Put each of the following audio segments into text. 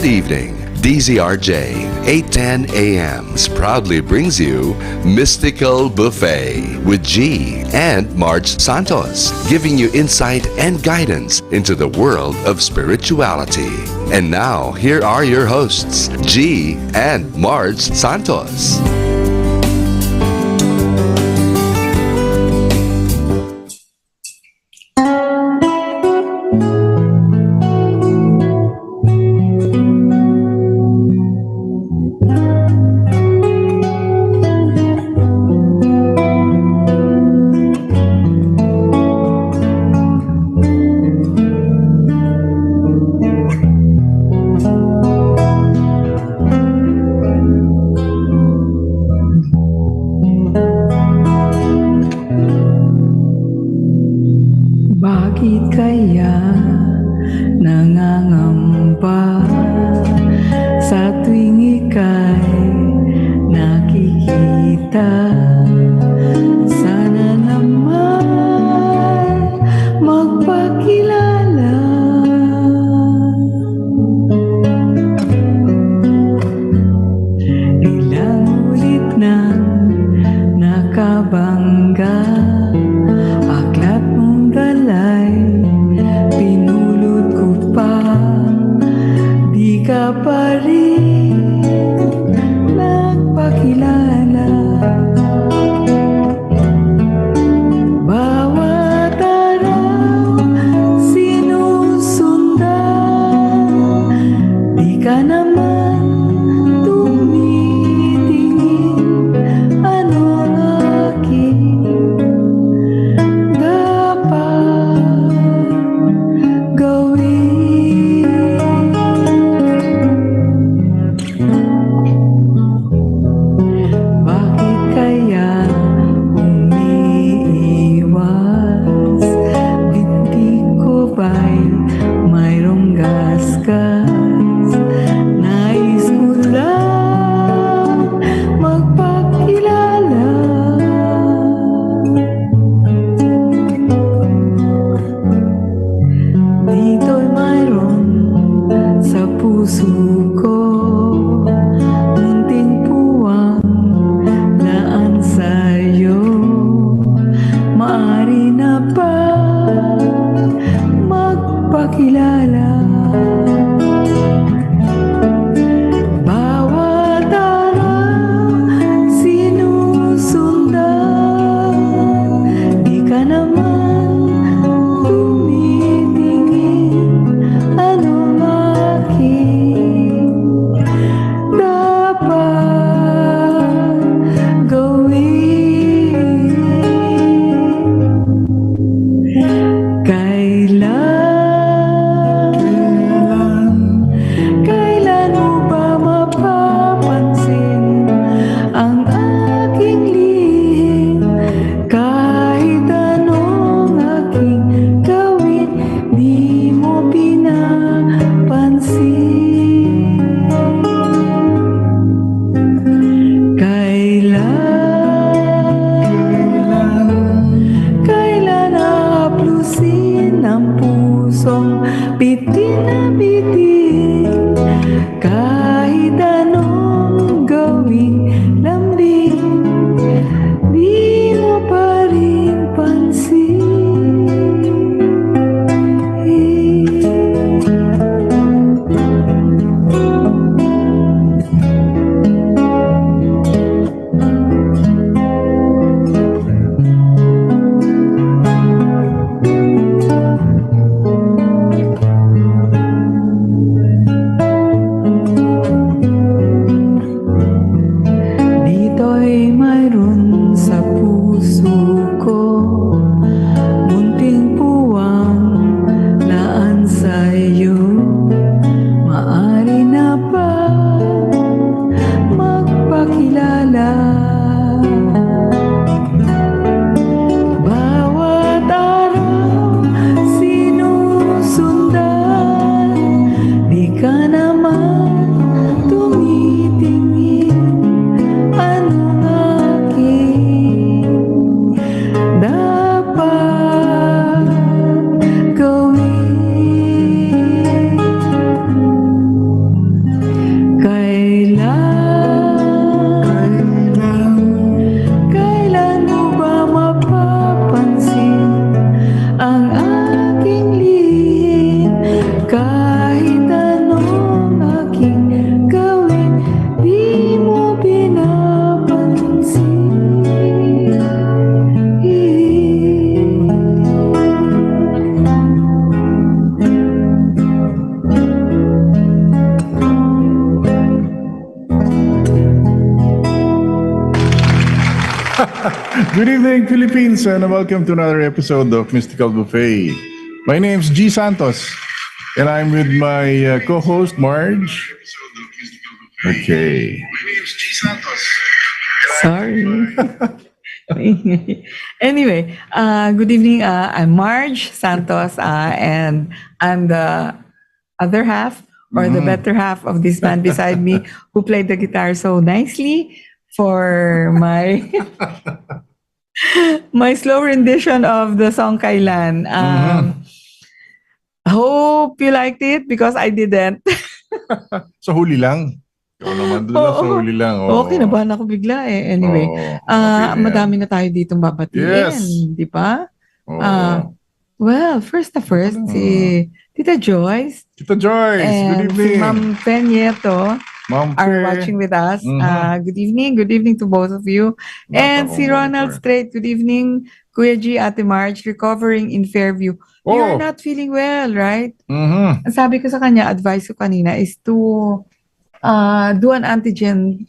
evening. DZRJ 810 AMs proudly brings you Mystical Buffet with G and Marge Santos, giving you insight and guidance into the world of spirituality. And now, here are your hosts, G and Marge Santos. Bakit kaya nangangamba sa tuwing ika'y nakikita? Sana naman magpakilala. Ilang ulit nang nakabangga, aklat mong dalay, Good evening, Philippines, and welcome to another episode of Mystical Buffet. My name's G. Santos, and I'm with my co-host, Marge. Okay. Sorry. Anyway, good evening. I'm Marge Santos, and I'm the other half or the better half of this man beside me who played the guitar so nicely for my my slow rendition of the song Kailan. Hope you liked it because I didn't. Sa huli lang. Ikaw naman doon lang sa Oo. huli lang. Okay, nabahan ako bigla eh. Anyway, Okay na yan. madami na tayo ditong babatiin, Yes. di ba? Oo. Well, first, si Tita Joyce Tita Joyce, good and evening. si Ma'am Penieto Ma'am are Pe. watching with us. Mhm. Good evening to both of you. And si Ronald Monitor. Strait, good evening. Kuya G, Ate Marge, recovering in Fairview. You're not feeling well, right? Mhm. Ang sabi ko sa kanya, advice ko kanina is to do an antigen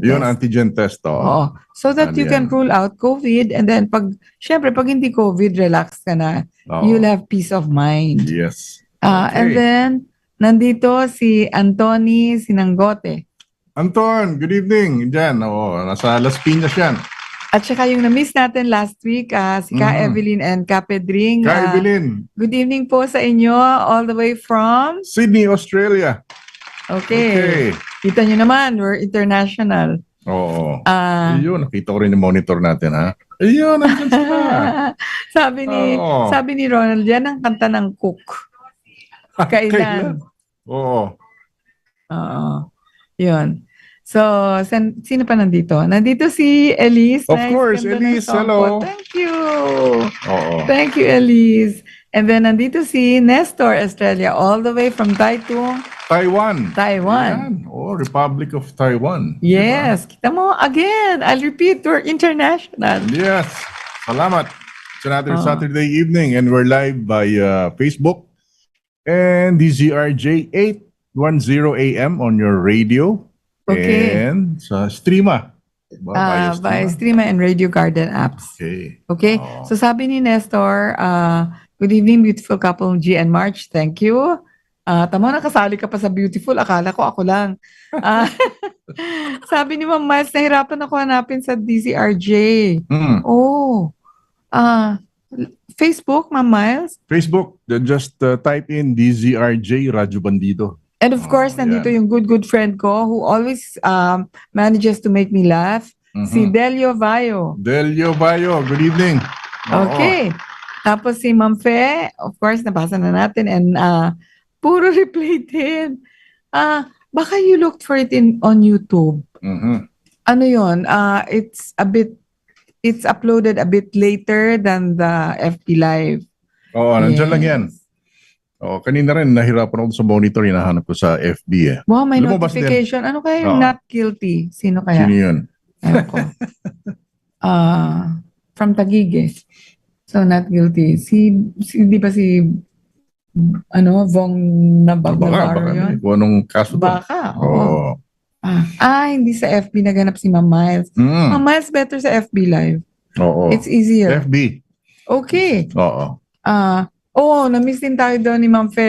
Yun, test. antigen test. Oo. So that you can rule out COVID, and then syempre, pag hindi COVID, relax ka na. You'll have peace of mind. Yes. And then, nandito si Anthony Sinanggote. Anton, good evening. Diyan, nasa Las Piñas yan. At saka yung na-miss natin last week, si Ka Evelyn and Ka Pedring. Ka Evelyn, Good evening po sa inyo, all the way from... Sydney, Australia. Okay. Kita nyo naman, we're international. Oo. Ayun, nakita ko rin yung monitor natin, ha? Ayun, nandiyan sila. sabi ni Ronald, yan ang kanta ng Cook. Kailan? Oo. Oo. Yun. So, sino pa nandito? Nandito si Elise. Of course, Elise, hello. Thank you. Oo. Thank you, Elise. And then nandito si Nestor Estrella, all the way from Taitung, Taiwan. Taiwan. Yan. Republic of Taiwan. Yes. Kita mo, again, I'll repeat, we're international. Yes. Salamat. It's another Saturday evening and we're live by Facebook and DZRJ 810 AM on your radio. Okay. And sa Streama. By Streama and Radio Garden apps. Okay. So sabi ni Nestor, good evening, beautiful couple G and Marge. Thank you. Tama, nakasali ka pa sa beautiful. Akala ko ako lang. Sabi ni Ma'am Miles, nahirapan ako hanapin sa DZRJ. Facebook, Ma'am Miles? Facebook, just type in DZRJ Radyo Bandido. And of course, nandito yung good friend ko who always manages to make me laugh. Si Delio Vayo. Delio Vayo, good evening. Okay. Tapos si Ma'am Fe, of course, nabasa na natin and puro replay din. Baka you looked for it on YouTube. Ano yun? It's uploaded a bit later than the FB Live. Nandiyan lang yan. Kanina rin nahirapan ako sa monitor, hinahanap ko sa FB eh. Wow, may notification. Ano kaya yung not guilty? Sino kaya? Sino yun? Ewan ko. From Taguig eh. So not guilty. Di ba si Vong Nabagbaro yun? Kung anong kaso to? Baka, oo. Hindi sa FB naganap si Ma'am Miles. Ma'am Miles, better sa FB Live. Oo. It's easier. FB. Okay. Oo. Na-miss din tayo doon ni Ma'am Fe.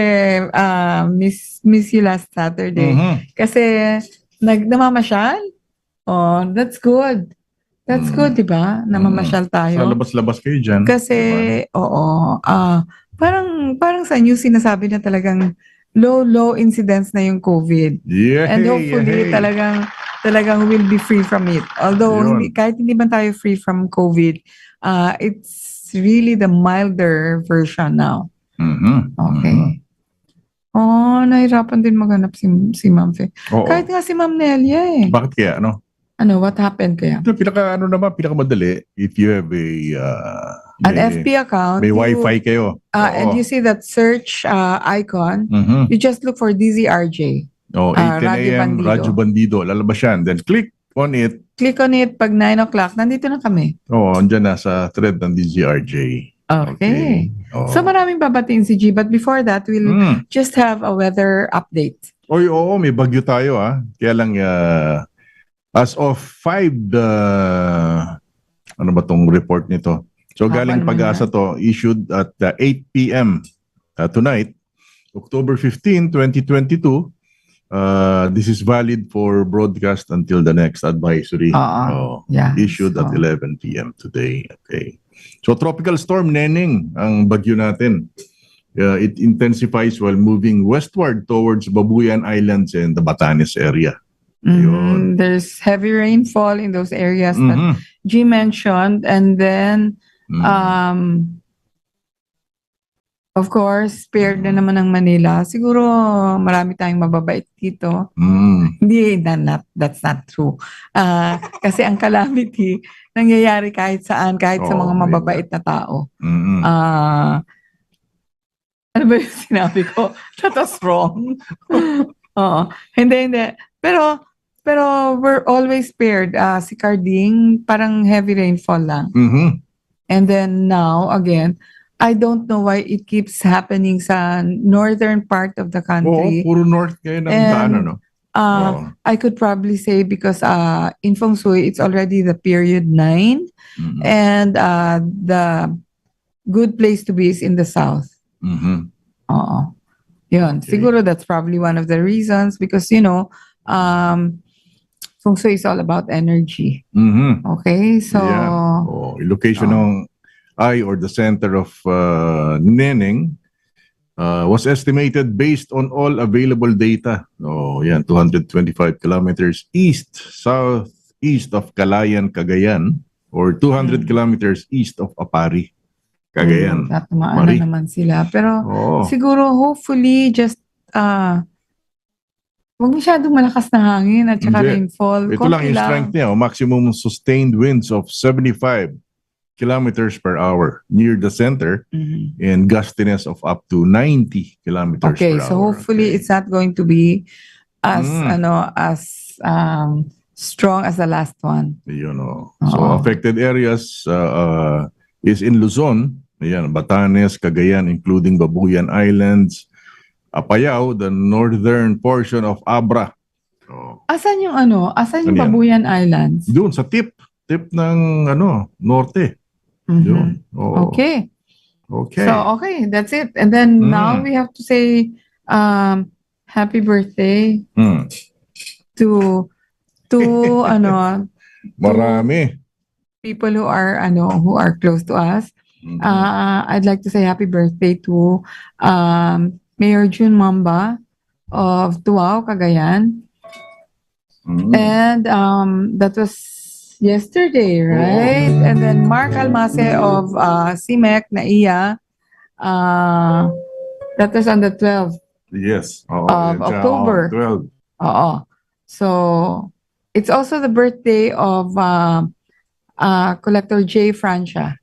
Miss you last Saturday. Kasi namamasyal. That's good. That's good, di ba? Namamasyal tayo. Sa labas-labas kayo dyan. Kasi, diba? Parang sa news sinasabi na talagang low incidence na yung COVID. And hopefully talagang we'll be free from it. Although kahit hindi man tayo free from COVID, it's really the milder version now. Okay. Nahirapan din maghanap si Ma'am Fe. Kahit nga si Ma'am Nelia eh. Bakit kaya? What happened kaya? Ito, pinakamadali, if you have an FB account. May Wi-Fi kayo. And you see that search icon, you just look for DZRJ. 8 a.m. Radyo Bandido. Lalabas yan. Then click on it. Click on it. Pag 9 o'clock, nandito na kami. Andyan na sa thread ng DZRJ. Okay. So maraming babatiin si G. But before that, we'll just have a weather update. May bagyo tayo Kaya lang, as of 5 Ano ba tong report nito? So Haba galing naman Pag-asa to, issued at 8 p.m. Tonight, October 15, 2022. This is valid for broadcast until the next advisory. Yeah. Issued at 11 p.m. today. Okay. So tropical storm Neneng ang bagyo natin. It intensifies while moving westward towards Babuyan Islands and the Batanes area. There's heavy rainfall in those areas that G mentioned, and then of course, spared na naman ng Manila. Siguro marami tayong mababait dito. Hindi, that's not true. Kasi ang calamity nangyayari kahit saan, kahit sa mga mababait na tao. Ano ba yung sinabi ko? That was wrong. Hindi. Pero we're always spared. Si Carding, parang heavy rainfall lang. And then now, again, I don't know why it keeps happening sa northern part of the country. Puro north kayo ng daan, ano? I could probably say because in Feng Shui, it's already the period 9. And the good place to be is in the south. Yun. Okay. Siguro that's probably one of the reasons because, Feng Shui is all about energy. Okay? So, location ng eye or the center of Neneng was estimated based on all available data. 225 kilometers southeast of Calayan, Cagayan, or 200 kilometers east of Apari, Cagayan. Tatamaan na naman sila. Pero siguro, hopefully, just huwag masyadong malakas na hangin at saka rainfall. Ito lang yung strength niya. Maximum sustained winds of 75 kilometers per hour near the center and gustiness of up to 90 kilometers per hour. So hopefully it's not going to be as strong as the last one. So affected areas is in Luzon, Batanes, Cagayan, including Babuyan Islands, Apayao, the northern portion of Abra. Asan yung Babuyan Islands? Doon sa tip ng norte. Okay. So that's it. And then now we have to say happy birthday to marami people who are close to us. I'd like to say happy birthday to Mayor June Mamba of Tuao, Cagayan. And that was yesterday, right? And then Mark Almase of CIMEC, NAIA, that was on the 12th of October. 12. So it's also the birthday of Collector J. Francia.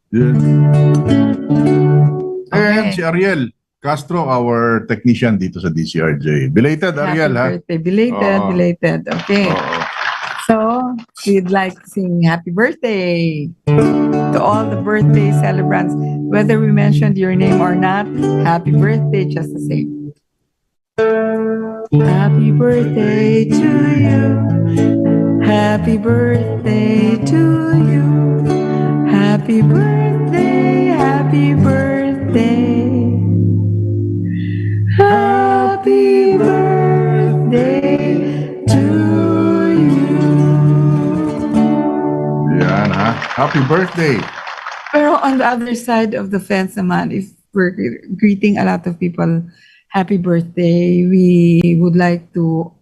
And si Ariel Castro, our technician dito sa DCRJ. Belated, Ariel, happy birthday. Belated. Okay. So, we'd like to sing happy birthday to all the birthday celebrants. Whether we mentioned your name or not, happy birthday just the same. Happy birthday to you. Happy birthday to you. Happy birthday, happy birthday. Happy birthday to you. Yan ha. Happy birthday. Pero on the other side of the fence naman, if we're greeting a lot of people happy birthday, we would like to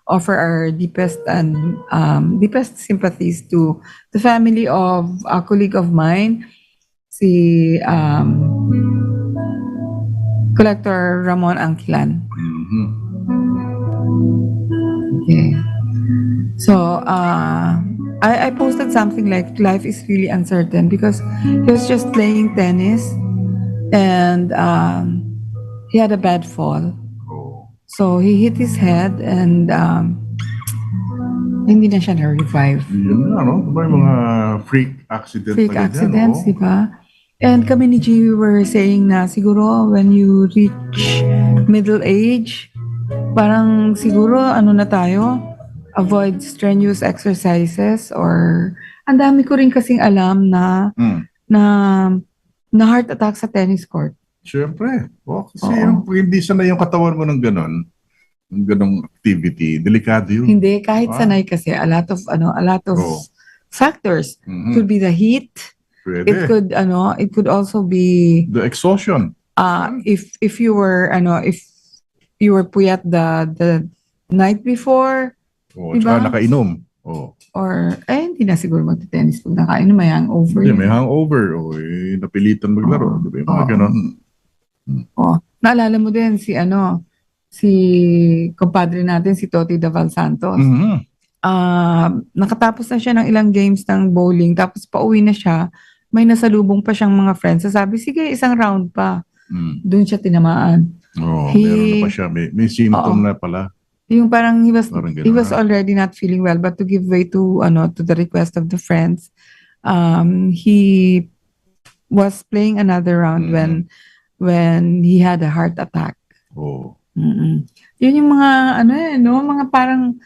offer our deepest sympathies to the family of a colleague of mine, si Collector Ramon Angkilan. Okay. So, I posted something like life is really uncertain because he was just playing tennis and he had a bad fall. So, he hit his head and hindi na siya na-revive. Yun na, no? Diba yung mga freak accident Freak accidents, di ba? And kami ni G, we were saying na siguro when you reach middle age, parang siguro na tayo, avoid strenuous exercises or ang dami ko rin kasing alam na Hmm. na na heart attack sa tennis court. Siyempre. Kasi Oo. pag hindi sanay yung katawan mo ng ganong activity, delikado yun. Hindi kahit Ah. sanay kasi a lot of Oo. factors. Mhm. Could be the heat. Pwede. It could also be The exhaustion. if you were puyat the night before Tsaka diba? nakainom. Or hindi na siguro magte-tennis pag nakainom, may hangover. Hindi, may hangover. Napilitan maglaro. Oo. Diba? Yung mga ganon. Naalala mo din si compadre natin, si Toti Daval Santos. Mhm. Nakatapos na siya ng ilang games ng bowling, tapos pauwi na siya, may nasalubong pa siyang mga friends. Sabi, sige, isang round pa. Doon siya tinamaan. Meron na pa siya. May symptom na pala. Yung parang he Parang ganun, was already not feeling well, but to give way to the request of the friends, he was playing another round when he had a heart attack. Yun yung mga mga parang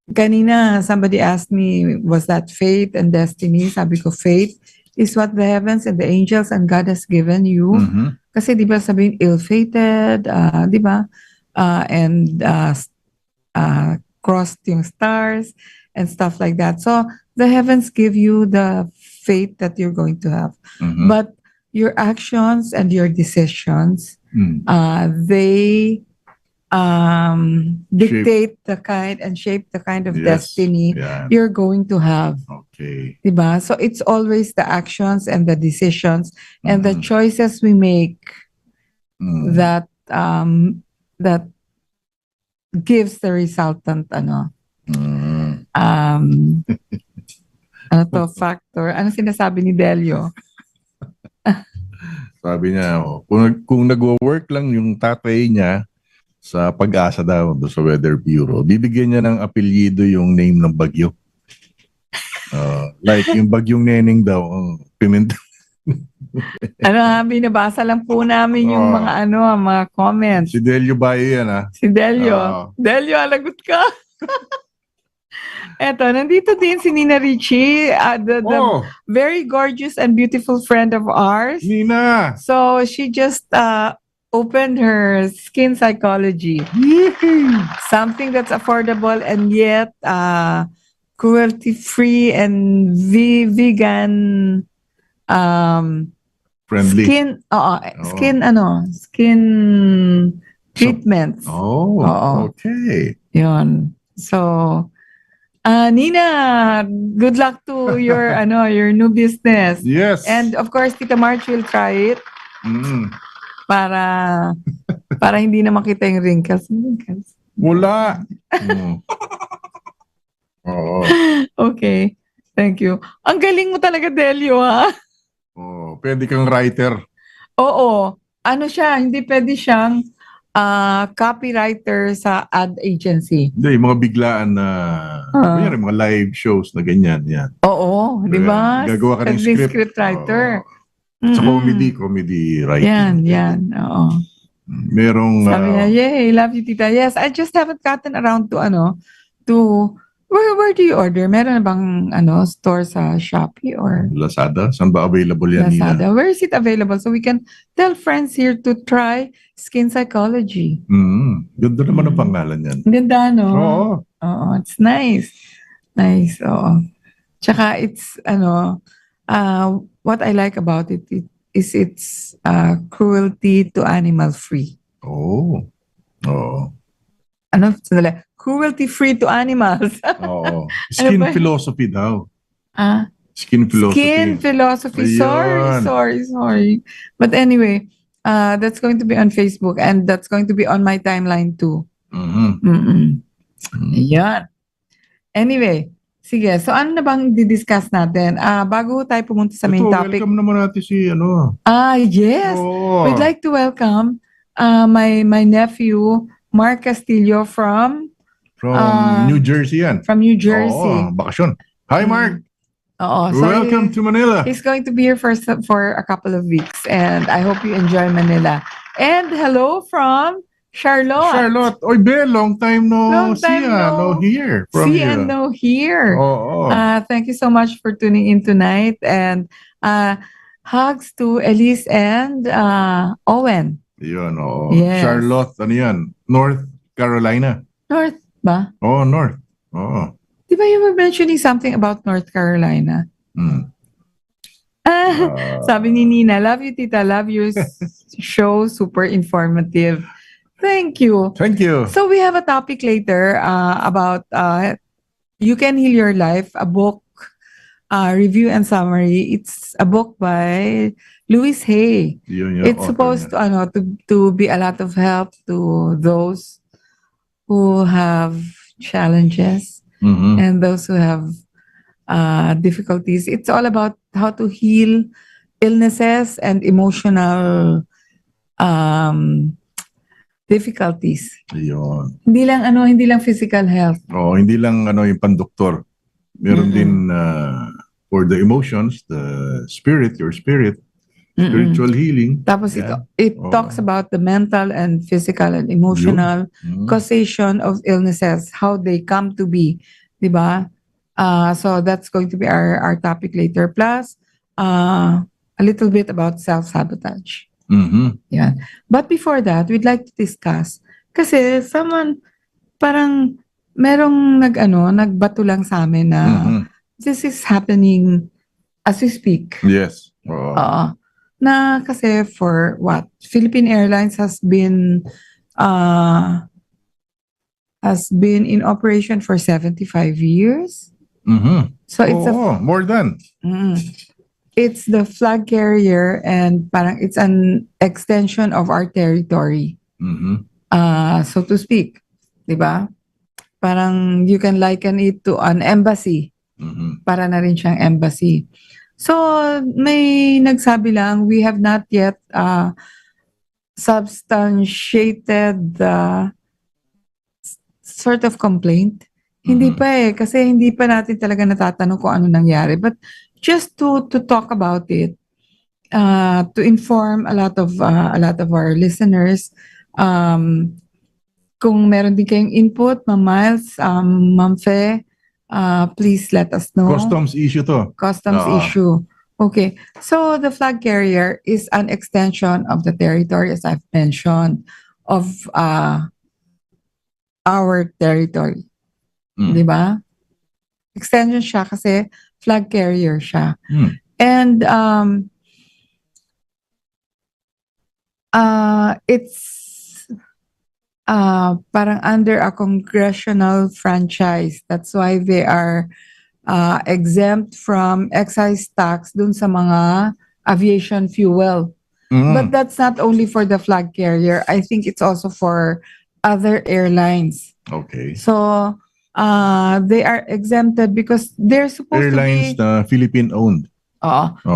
kanina somebody asked me, was that fate and destiny? Sabi ko, fate is what the heavens and the angels and God has given you. Kasi di ba sabihin ill-fated, di ba? And crossed yung stars and stuff like that. So the heavens give you the fate that you're going to have. But your actions and your decisions, they dictate the kind and shape the kind of destiny you're going to have. Okay. Diba? So it's always the actions and the decisions and the choices we make that gives the resultant factor. Ano sinasabi ni Delio? Sabi niya, kung nagwo-work lang yung tatay niya sa Pag-asa daw, sa Weather Bureau, bibigyan niya ng apelyido yung name ng bagyo. Like yung bagyong Neneng daw, Pimentel. Binabasa lang po namin yung mga comments. Si Delio Bayo yan, Si Delio. Delio, alagot ka. Eto, nandito din si Nina Richie, the very gorgeous and beautiful friend of ours. Nina! So, she just opened her skin psychology. Something that's affordable and yet cruelty-free and vegan friendly. Skin treatments. Okay. Yun. So, Nina, good luck to your your new business. Yes. And of course, Tita Marge will try it. Para hindi na makita yung wrinkles. Wala. Okay. Thank you. Ang galing mo talaga, Delio, ha? Pwede kang writer. Oo. Hindi pwede siyang copywriter sa ad agency. Hindi, mga biglaan na kunyari, mga live shows na ganyan. Yan. Oo, di ba? Gagawa ka ng script writer. Sa comedy writing. Yan. Oo. Merong sabi niya, yay, love you, tita. Yes, I just haven't gotten around to where do you order? Meron na bang store sa Shopee or Lazada? Saan ba available yan, Lazada? Nina? Where is it available? So we can tell friends here to try skin psychology. Ganda naman ang pangalan yan. Ganda, no? Oo. It's nice. Nice, oo. Tsaka it's, what I like about it is it's cruelty to animal free. Sandali. Cruelty-free to animals. Skin philosophy daw. Skin philosophy. Skin philosophy. Sorry. But anyway, that's going to be on Facebook and that's going to be on my timeline too. Yan. Anyway, sige. So ano na bang di-discuss natin? Bago tayo pumunta sa main topic. Welcome naman natin si Yes. We'd like to welcome my nephew, Mark Castillo from New Jersey yan. From New Jersey. Bakasyon. Hi, Mark. So welcome to Manila. He's going to be here for a couple of weeks and I hope you enjoy Manila. And hello from Charlotte, oy be, long time no Long see, time no hear from see you. and no hear. Oo. Thank you so much for tuning in tonight, and hugs to Elise and Owen. Yun, oo. Yes. Charlotte, ano yan? North Carolina. North ba? Oh, North. Oo. Di ba you were mentioning something about North Carolina? Hmm. Sabi ni Nina, love you, tita. Love your show. Super informative. Thank you. Thank you. So we have a topic later about You Can Heal Your Life, a book review and summary. It's a book by Louis Hay. Yun yung It's author supposed niya. to be a lot of help to those who have challenges Mhm. and those who have difficulties. It's all about how to heal illnesses and emotional difficulties. Yun. Hindi lang physical health. Oh, hindi lang ano yung pandoktor. Meron din for the emotions, the spirit, your spirit, spiritual healing. Tapos Yan. it talks about the mental and physical and emotional causation of illnesses, how they come to be, di ba? So that's going to be our topic later. Plus, a little bit about self-sabotage. Mhm. Yeah. But before that, we'd like to discuss, kasi parang merong nagbato lang sa amin na this is happening as we speak. Yes. Oo. Oo. Na kasi for what? Philippine Airlines has been in operation for 75 years. Mhm. So it's more than. it's the flag carrier, and parang it's an extension of our territory. Mhm. So to speak, 'di ba? Parang you can liken it to an embassy. Mhm. Para na rin siyang embassy. So may nagsabi lang, we have not yet substantiated the sort of complaint. Hindi pa kasi hindi pa natin talaga natatanong kung ano nangyari. But just to talk about it, to inform a lot of our listeners, kung meron din kayong input, Ma'am Miles, Ma'am Fe, please let us know. Customs issue to. Customs issue. Okay. So the flag carrier is an extension of the territory, as I've mentioned, of our territory. Di ba? Extension siya kasi flag carrier siya. And it's parang under a congressional franchise. That's why they are exempt from excise tax dun sa mga aviation fuel. But that's not only for the flag carrier. I think it's also for other airlines. Okay. So they are exempted because they're supposed Airlines to be na Philippine-owned.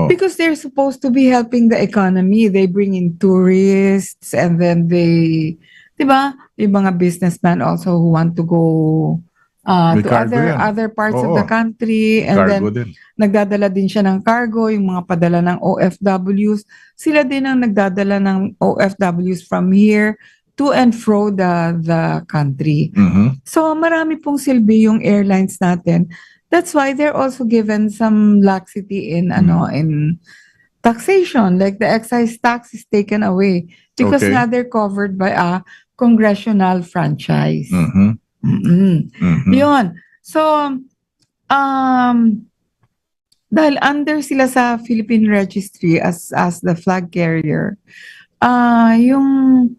because they're supposed to be helping the economy. They bring in tourists, and then they, di ba, yung mga businessmen also who want to go May to cargo yan. other parts of Oo. the country, and Cargo then din. nagdadala din siya ng cargo, yung mga padala ng OFWs. Sila din ang nagdadala ng OFWs from here to and fro the country. So marami pong silbi yung airlines natin. That's why they're also given some laxity in in taxation, like the excise tax is taken away because Okay. now they're covered by a congressional franchise. Yun. So dahil under sila sa Philippine Registry as the flag carrier, yung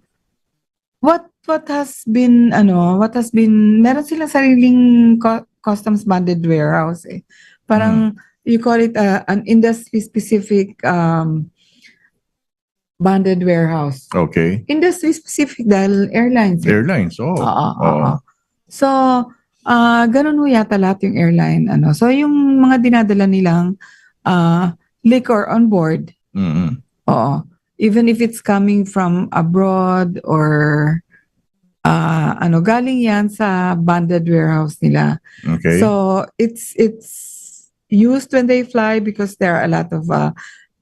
what has been meron silang sariling customs bonded warehouse eh. Parang you call it an industry specific bonded warehouse. Okay. Industry specific dahil airlines. Airlines, So ganun ho yata lahat yung airline So yung mga dinadala nilang liquor on board. Oo. Even if it's coming from abroad or galing yan sa bonded warehouse nila. Okay. So it's used when they fly because there are a lot of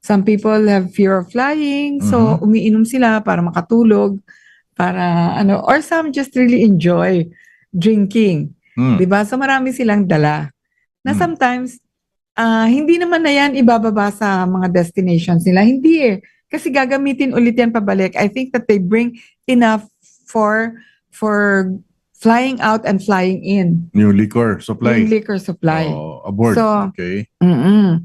some people have fear of flying, so umiinom sila para makatulog. para ano, or some just really enjoy drinking. Mm. 'Di ba? So marami silang dala. Na Mm. sometimes hindi naman na yan ibababa sa mga destinations nila. Hindi eh. Kasi gagamitin ulit yan pabalik. I think that they bring enough for flying out and flying in. New liquor supply. Yung liquor supply. Aboard. So, Okay. mm-mm.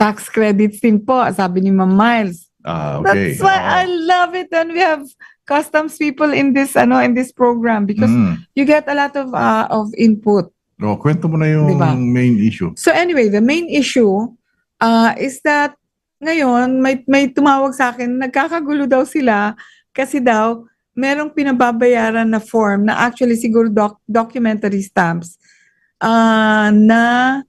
Tax credits din po, sabi ni Ma'am Miles. Okay. That's why I love it when we have customs people in this program because you get a lot of input. Kwento mo na yung Diba? main issue. So anyway, the main issue is that ngayon may tumawag sa akin, nagkakagulo daw sila kasi daw merong pinababayaran na form na actually siguro documentary stamps na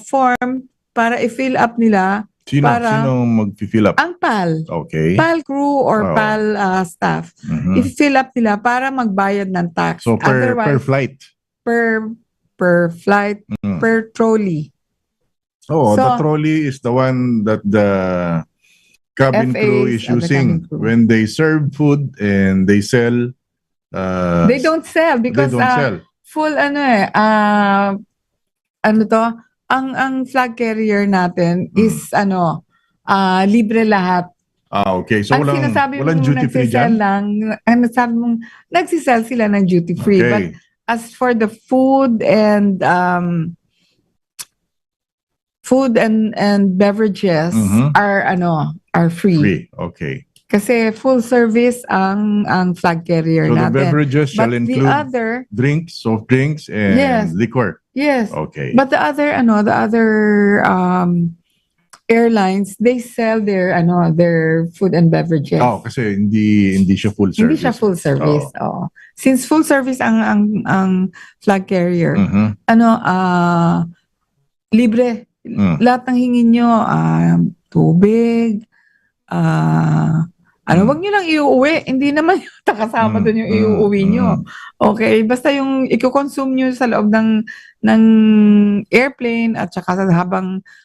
form para i-fill up nila. Sino mag-fill up? Ang PAL. Okay. PAL crew or PAL staff. I-fill up nila para magbayad ng tax. So per flight? Per flight, per trolley. So, the trolley is the one that the cabin FAs crew is using when they serve food and they sell. They don't sell because they don't sell. Full ang flag carrier natin is libre lahat. Okay. So walang duty free dyan? Sabi mong nagsisell sila ng duty free. Okay. But as for the food and beverages are free. Okay. Kasi full service ang flag carrier so natin. So the beverages shall include drinks, soft drinks, and liquor. Yes. Okay. But the other airlines, they sell their food and beverages. Kasi hindi siya full service. Hindi siya full service. Since full service ang flag carrier, libre. Lahat ng hingin nyo, tubig, wag nyo lang iuwi. Hindi naman kasama doon yung iuwi nyo. Okay, basta yung i-consume nyo sa loob ng airplane at saka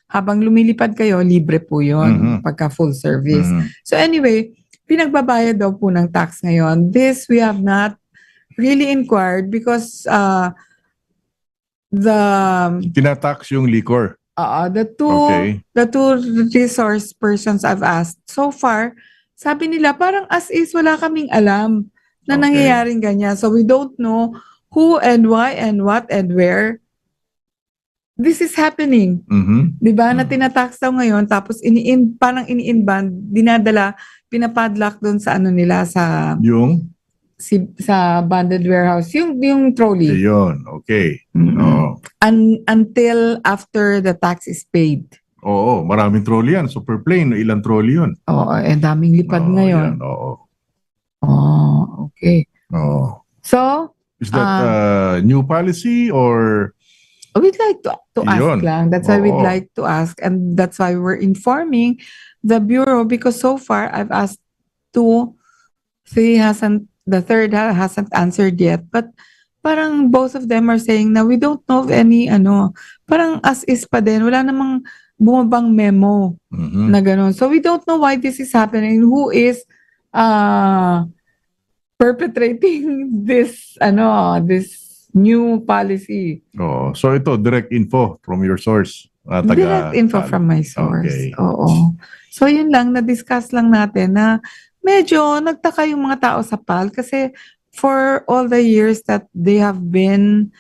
habang lumilipad kayo, libre po yun pagka full service. So anyway, pinagbabayad daw po ng tax ngayon. This we have not really inquired because tinatax yung liquor. The two resource persons I've asked so far, sabi nila parang as is wala kaming alam na nangyayaring ganyan. So we don't know who and why and what and where this is happening. 'Di ba? Na tinatax daw ngayon tapos parang ini-inband, dinadala, pinapadlock doon sa nila sa sa banded warehouse, yung trolley. Yun, okay. Until after the tax is paid. Oo, maraming trolley yan. Super plane, ilang trolley yun? Daming lipad ngayon. Okay. So, is that new policy or? We'd like to ask lang. That's why we'd like to ask, and that's why we're informing the Bureau because so far I've asked two, the third hasn't answered yet, but parang both of them are saying na we don't know of any parang as is pa din, wala namang bumabang memo na gano'n. So we don't know why this is happening, who is perpetrating this new policy. So ito direct info from your source. Direct info from my source. Okay. So yun lang, na-discuss lang natin na medyo nagtaka yung mga tao sa PAL kasi for all the years that they have been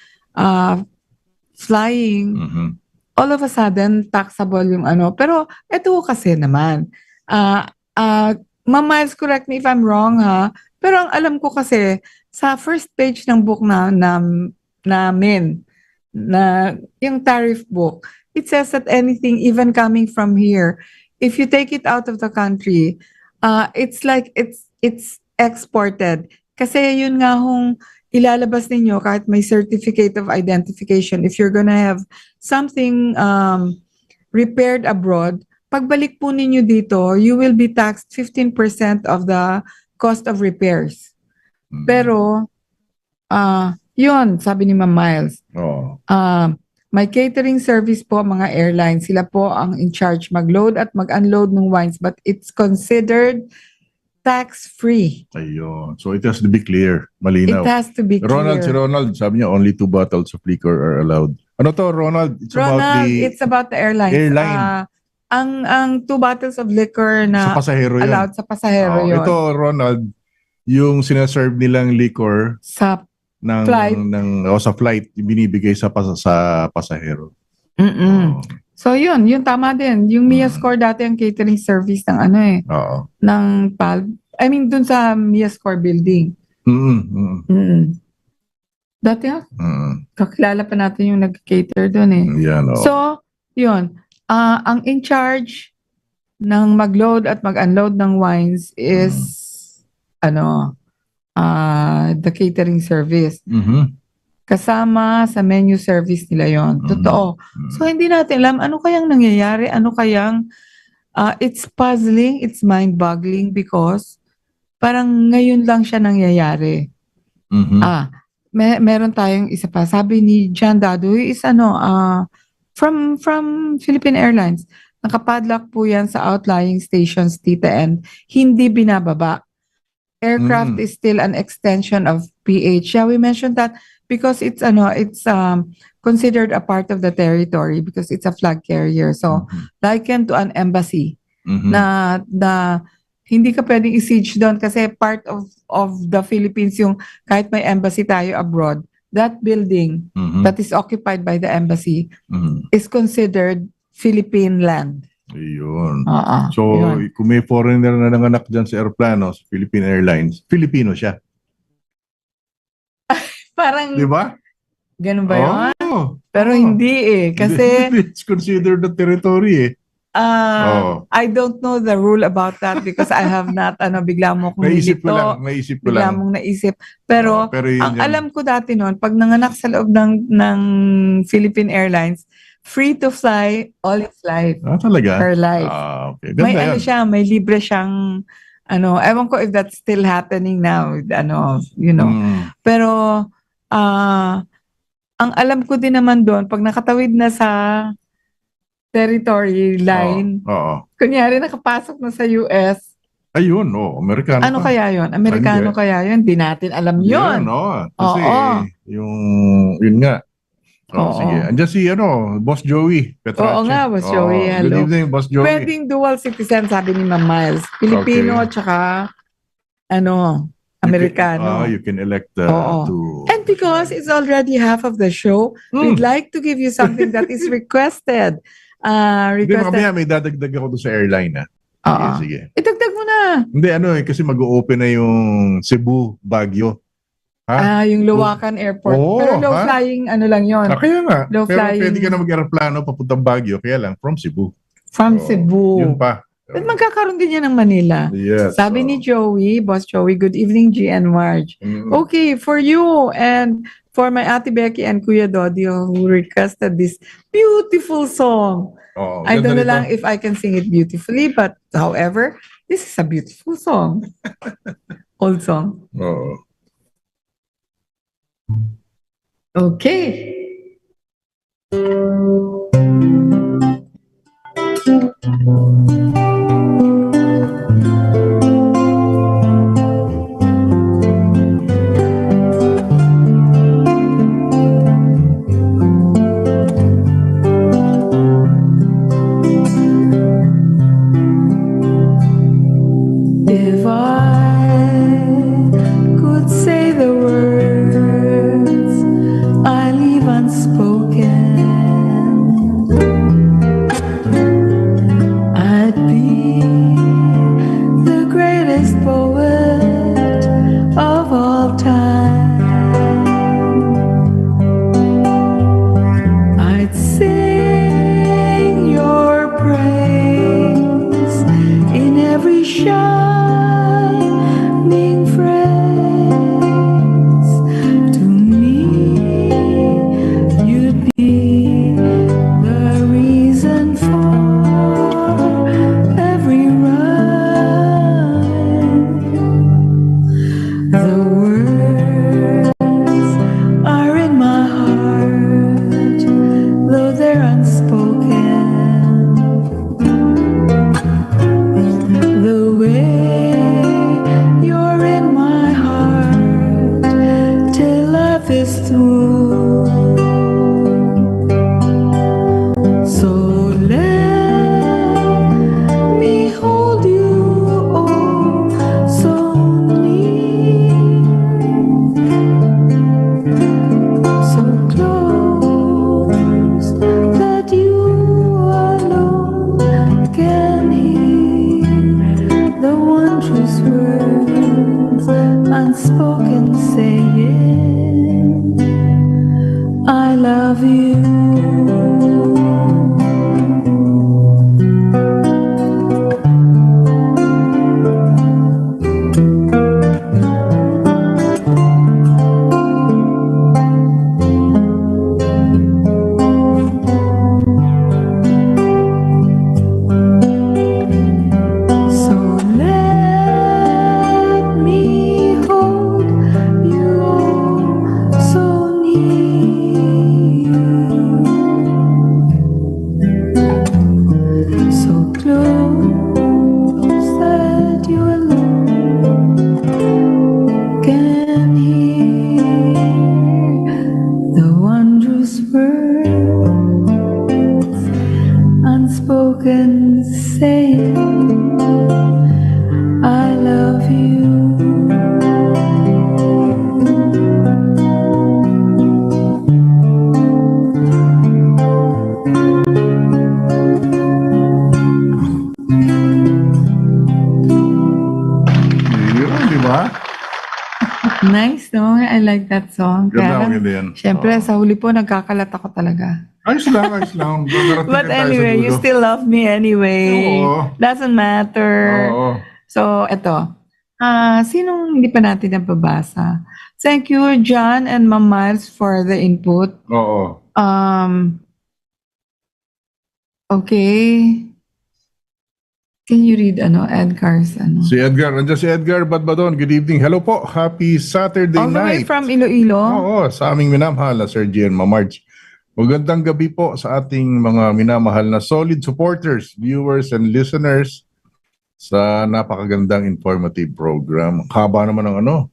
flying, all of a sudden taxable yung Pero ito kasi naman, Ma'am Miles, correct me if I'm wrong pero ang alam ko kasi sa first page ng book namin, na yung tariff book, it says that anything even coming from here, if you take it out of the country, it's like it's exported. Kasi yun nga ilalabas ninyo kahit may certificate of identification. If you're gonna have something repaired abroad, pagbalik po ninyo dito, you will be taxed 15% of the cost of repairs. Pero, yun, sabi ni Ma'am Miles. May catering service po mga airlines. Sila po ang in charge mag-load at mag-unload ng wines, but it's considered tax-free. Ayun. So it has to be clear. It Malinaw. has to be Ronald, si clear. Ronald, sabi niya only 2 bottles of liquor are allowed. Ano to, Ronald? It's about Ronald, the it's about the airlines. airline. Ang 2 bottles of liquor Sa na pasahero yun. allowed sa pasahero yun. Ito, Ronald, yung sinaserve nilang liquor Sa ng, flight. sa flight, binibigay sa pasahero. Mm-mm. Oo. So yun tama din. Yung Mia Score dati ang catering service ng Oo. ng PAL. I mean dun sa Mia Score building. Dati kakilala pa natin yung nag-cater dun eh. Yan, oo. So, yun. Ang in charge ng mag-load at mag-unload ng wines is the catering service. Kasama sa menu service nila yon. Totoo. So, hindi natin alam ano kayang nangyayari, it's puzzling, it's mind-boggling because parang ngayon lang siya nangyayari. Meron tayong isa pa. Sabi ni John Dadoy is from Philippine Airlines. Nakapadlock po yan sa outlying stations, Tita, and hindi binababa. Aircraft is still an extension of PH. Yeah, we mentioned that because it's considered a part of the territory because it's a flag carrier. So, likened to an embassy na hindi ka pwedeng i-siege doon kasi part of the Philippines yung kahit may embassy tayo abroad, that building that is occupied by the embassy is considered Philippine land. Ayun. So, kung may foreigner na nanganak dyan sa aeroplano, sa Philippine Airlines, Filipino siya. Parang, di ba? Ganun ba yun? Pero hindi eh. Kasi, it's considered the territory eh. I don't know the rule about that because I have not, bigla mo kong Naisip ko nilito. lang. Bigla mong naisip. Pero, ang alam ko dati noon, pag nanganak sa loob ng Philippine Airlines, free to fly all its life. Talaga? Her life. Okay. Ganda yan. May libre siyang, ewan ko if that's still happening now, Pero, ang alam ko din naman doon, pag nakatawid na sa territory line, kunyari nakapasok na sa US, ayun, Amerikano ano pa. kaya yun? Amerikano kaya yun? Di natin alam yun. Kasi, yun nga. Sige. Andiyan si, Boss Joey Petrache. Oo nga, Boss Joey. Hello. Good evening, Boss Joey. Pwedeng dual citizen, sabi ni Ma'am Miles. Pilipino, tsaka, Amerikano. You can elect to... And because it's already half of the show, we'd like to give you something that is requested. Hindi, mamaya may dadagdag ako doon sa airline, Sige. Idagdag mo na. Hindi, kasi mag-o-open na yung Cebu, Baguio. Yung Luwakan Airport. Pero low-flying, lang yun. Kaya nga. Low pero flying. pwede ka na mag-aeroplano papuntang Baguio, kaya lang, from Cebu. From Cebu. Yun pa. At magkakaroon din yan ng Manila. Yes. Sabi ni Joey, Boss Joey, good evening, G and Marge. Okay, for you and for my Ate Becky and Kuya Dodio who requested this beautiful song. I don't know lang if I can sing it beautifully, but however, this is a beautiful song. Old song. Okay. If I could say the words I leave unspoken, unspoken saying, I love you. Yun, di ba? Nice, no? I like that song. Kaya lang, Maganda yan. syempre, Oo. sa huli po, nagkakalat ako talaga. Ayos lang, ayos lang. Darating But na tayo sa anyway, you dulo. still love me anyway. Oo. Doesn't matter. Oo. So, eto. Sinong hindi pa natin nababasa? Thank you, John and Ma'am Miles, for the input. Oo. Okay. Can you read Edgar's Si Edgar, nandiyan si Edgar Badbadon. Good evening. Hello po. Happy Saturday all the way night. from Iloilo? Oo, sa aming minamahal na Sir Gian Marge. Magandang gabi po sa ating mga minamahal na solid supporters, viewers, and listeners sa napakagandang informative program. Haba naman ng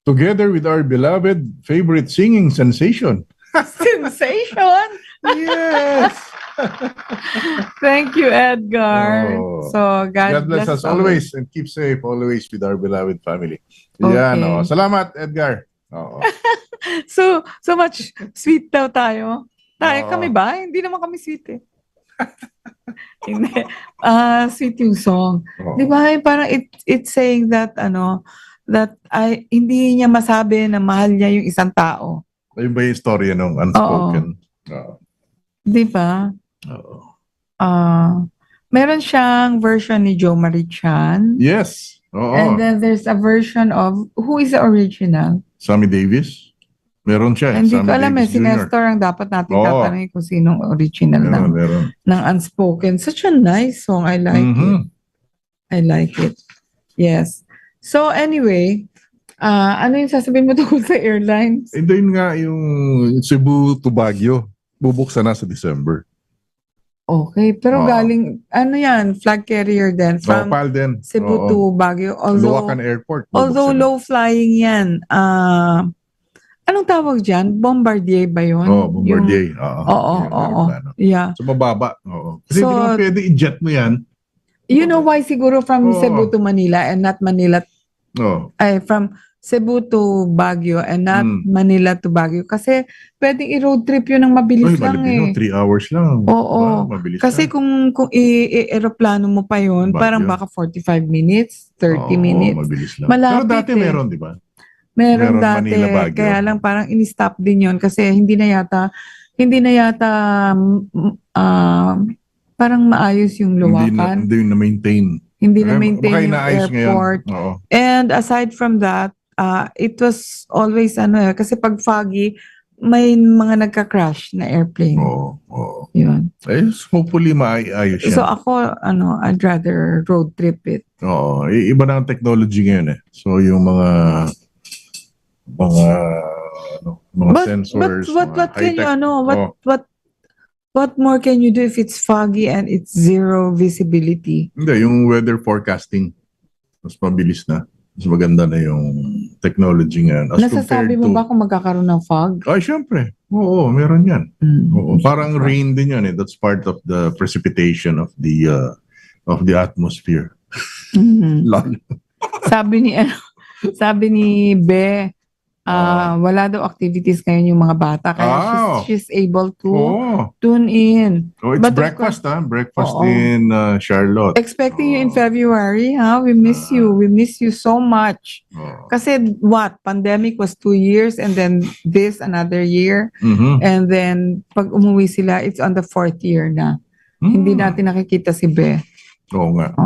Together with our beloved favorite singing sensation. Sensation! Yes! Thank you, Edgar. Oh. So, God bless us always and keep safe always with our beloved family. Yan, Okay. Salamat, Edgar. Oo. So much sweet daw tayo. Oo. Kami ba? Hindi naman kami sweet eh. Hindi. Sweet yung song. Oo. Di ba? Parang it's saying that that hindi niya masabi na mahal niya yung isang tao. Ayun ba yung istorya nung unspoken? Oo. Di ba? Oo. Meron siyang version ni Jo Marie Chan. Yes. Oo. And then there's a version of, who is the original? Sammy Davis? Meron siya. Hindi ko Sammy alam Davis si Jr. Nestor ang dapat natin Oo. tatanungin kung sinong original Meron. ng Unspoken. Such a nice song. I like it. I like it. Yes. So anyway, ano yung sasabihin mo tungkol sa airlines? And then nga yung Cebu to Baguio, bubuksan na sa December. Okay, pero Oo. galing, yan, flag carrier din from PAL din. Cebu Oo. to Baguio. Luwakan Airport. Although bubuksan na. low flying yan, anong tawag dyan? Bombardier ba yun? Bombardier. Oo. Yeah. So mababa. Oo. Kasi So, hindi naman pwede i-jet mo yan. You know why siguro from Oo. Cebu to Manila and not Manila, from Cebu to Baguio and not Manila to Baguio? Kasi pwedeng i-road trip yun ng mabilis lang eh. 3 hours lang. Oo. Mabilis Kasi lang. kung i-aeroplano mo pa yun, Baguio. parang baka 45 minutes, 30 Oo, minutes. mabilis lang. Malapit Pero dati eh. meron, di ba? Meron Meron dati, Manila, Baguio. kaya lang parang in-stop din yun kasi hindi na yata parang maayos yung Luwakan. Hindi na-maintain. Hindi Baka na-maintain yung inaayos airport. ngayon. Oo. And aside from that, it was always kasi pag foggy, may mga nagka-crash na airplane. Oo. Yun. Hopefully maayos yan. So ako, I'd rather road trip it. Oo. Iba na ang technology ngayon eh. So yung mga sensors, What can you, high-tech. what more can you do if it's foggy and it's zero visibility? Hindi, yung weather forecasting, mas mabilis na. Mas maganda na yung technology ngayon. As Nasasabi compared mo to... ba kung magkakaroon ng fog? Ay, syempre. Oo, meron yan. Oo, parang rain din yan eh. That's part of the precipitation of the atmosphere. Lalo. Sabi ni Be, wala daw activities ngayon yung mga bata. Kaya she's able to tune in. Oh, it's But breakfast, Breakfast in Charlotte. Expecting you in February, We miss you. We miss you so much. Kasi pandemic was 2 years and then this another year. And then pag umuwi sila, it's on the 4th year na. Hindi natin nakikita si Be. Oo nga.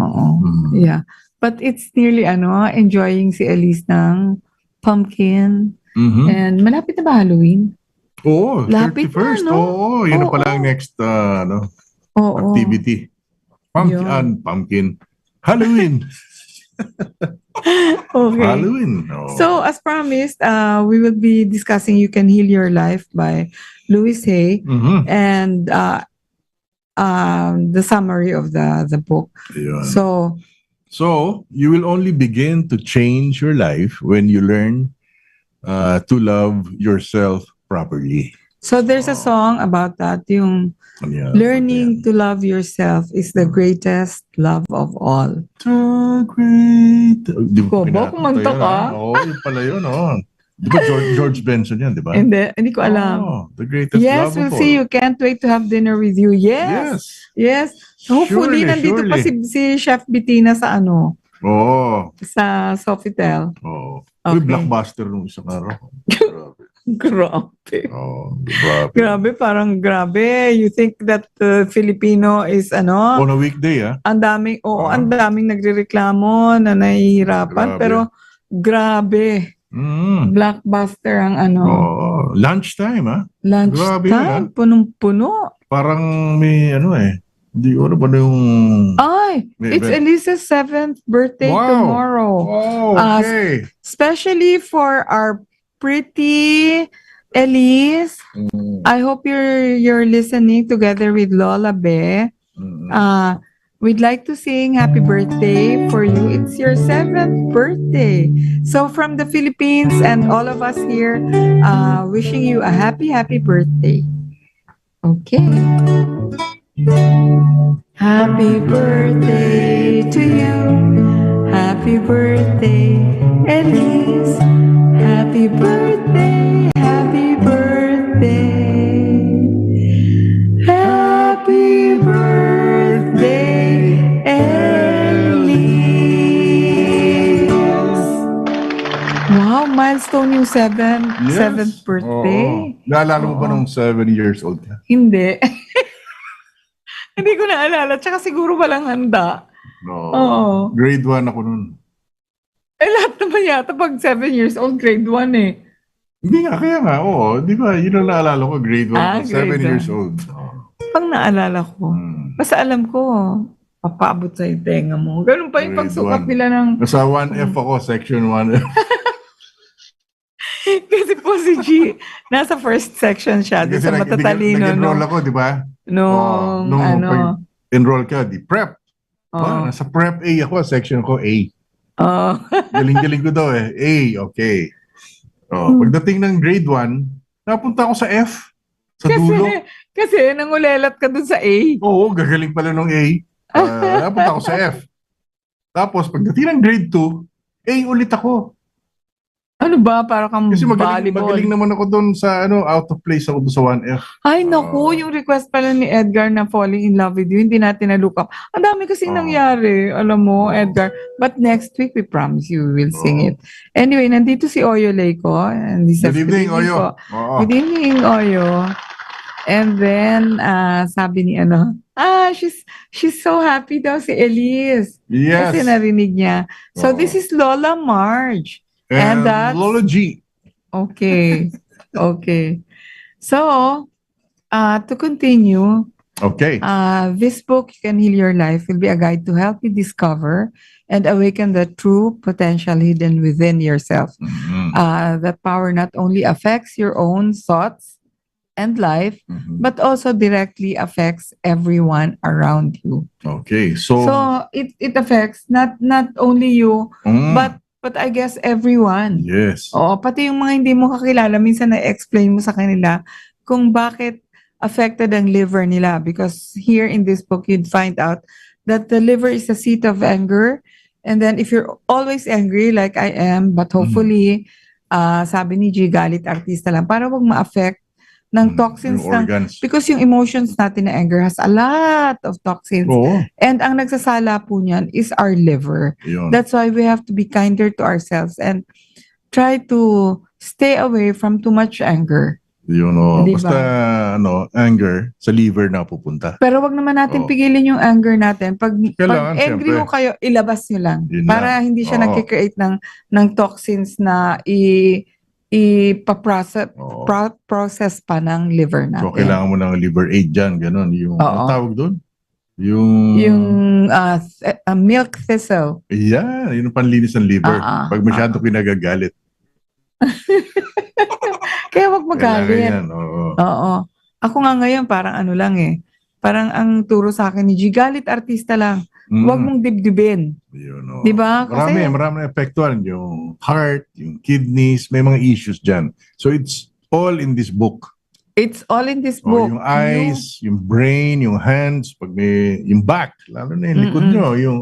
Yeah. But it's nearly enjoying si Elise ng pumpkin. And malapit na ba Halloween? Oo, Lapit 31st. na, no? Oo, yun na pala ang next activity. Pumpkin. Halloween. Okay. Halloween. So, as promised, we will be discussing You Can Heal Your Life by Louis Hay and the summary of the book. Ayun. So, you will only begin to change your life when you learn to love yourself properly. So there's a song about that, yung learning to love yourself is the greatest love of all. So great. Di Ko, ba ba kumanta ka? Oo, yun pala yun. Di ba George Benson yan, di ba? Hindi ko alam. The greatest Yes, love we'll of see all. you. Can't wait to have dinner with you. Yes. Yes. So hopefully, nandito pa si Chef Bettina sa sa Sofitel. Uy, blockbuster nung isang araw. Grabe. Grabe. Grabe, parang grabe. You think that Filipino is On a weekday, ang daming nagrereklamo na nahihirapan. Grabe. Pero grabe. Blockbuster ang Lunchtime, Grabe lunchtime, yun, punong-puno. Parang may hindi ko alam ano yung... It's Elisa's 7th birthday tomorrow. Wow, okay. Especially for our pretty Elise. I hope you're listening together with Lola Be. We'd like to sing happy birthday for you. It's your 7th birthday. So from the Philippines and all of us here, wishing you a happy birthday. Okay. Happy birthday to you. Happy birthday, Elise. Happy birthday, happy birthday. Happy birthday, Elise. Wow, milestone yung 7th birthday. Naalala mo ba nung 7 years old ka? Hindi. Hindi ko naalala. Tsaka siguro walang handa. Oo. Grade 1 ako nun. Lahat naman yata pag 7 years old, grade 1 eh. Hindi nga, kaya nga, Di ba, yun ang naalala ko, grade 1, 7 grade years 1. old. Pang naalala ko. Basta alam ko, papaabot sa tenga mo. Ganun pa yung Grade pagsukat 1. nila ng... Nasa 1F ako, section 1F. Kasi po si G, nasa first section siya. Doon sa matatalino. Nag-enroll ako, di ba? Nung pag-enroll ka, di prep. Nasa prep A ako, section ko A. Galing-galing ko daw A, okay. Pagdating ng grade 1, napunta ako sa F. Sa dulo. Kasi nangulelat ka dun sa A. Oo, gagaling pala nung A. Napunta ako sa F. Tapos, pagdating ng grade 2, A ulit ako. Ano ba? Para kang Kasi volleyball. magaling naman ako doon sa out of place ako doon sa 1F. Ay, naku, yung request pala ni Edgar na falling in love with you, hindi natin na-look up. Ang dami kasing nangyari, alam mo, Edgar. But next week, we promise you we will sing it. Anyway, nandito si Oyo Leiko. Good evening, Oyo. Good evening, Oyo. And then, sabi ni she's so happy daw si Elise. Yes. Kasi narinig niya. So, this is Lola Marge. And that's Lola G. Okay. Okay. So, to continue, this book, You Can Heal Your Life, will be a guide to help you discover and awaken the true potential hidden within yourself. That power not only affects your own thoughts and life, but also directly affects everyone around you. Okay. So it affects not only you, but I guess everyone. Yes. Oo, pati yung mga hindi mo kakilala, minsan na-explain mo sa kanila kung bakit affected ang liver nila. Because here in this book, you'd find out that the liver is a seat of anger. And then if you're always angry like I am, but hopefully, sabi ni G, galit artista lang, para wag ma-affect ng toxins because yung emotions natin na anger has a lot of toxins. And ang nagsasala po niyan is our liver. That's why we have to be kinder to ourselves and try to stay away from too much anger. Diba? Basta anger sa liver na pupunta. Pero wag naman natin pigilin yung anger natin. Pag angry ho kayo, ilabas nyo lang. Para hindi siya nagkikreate ng toxins na ipaprocess pa ng liver natin. So, kailangan mo ng liver aid dyan, gano'n. Yung, ang tawag doon? Yung milk thistle. Yeah, yung panlinis ng liver. Pag masyado pinagagalit. Kaya wag magalit. Oo. Ako nga ngayon, parang ano lang eh. Parang ang turo sa akin ni G, galit artista lang. Huwag mong dibdibin. Diba? Marami epektuhan. Yung heart, yung kidneys, may mga issues dyan. So it's all in this book. It's all in this O, book. yung eyes, yung brain, yung hands, pag may, yung back, lalo na yung likod nyo, yung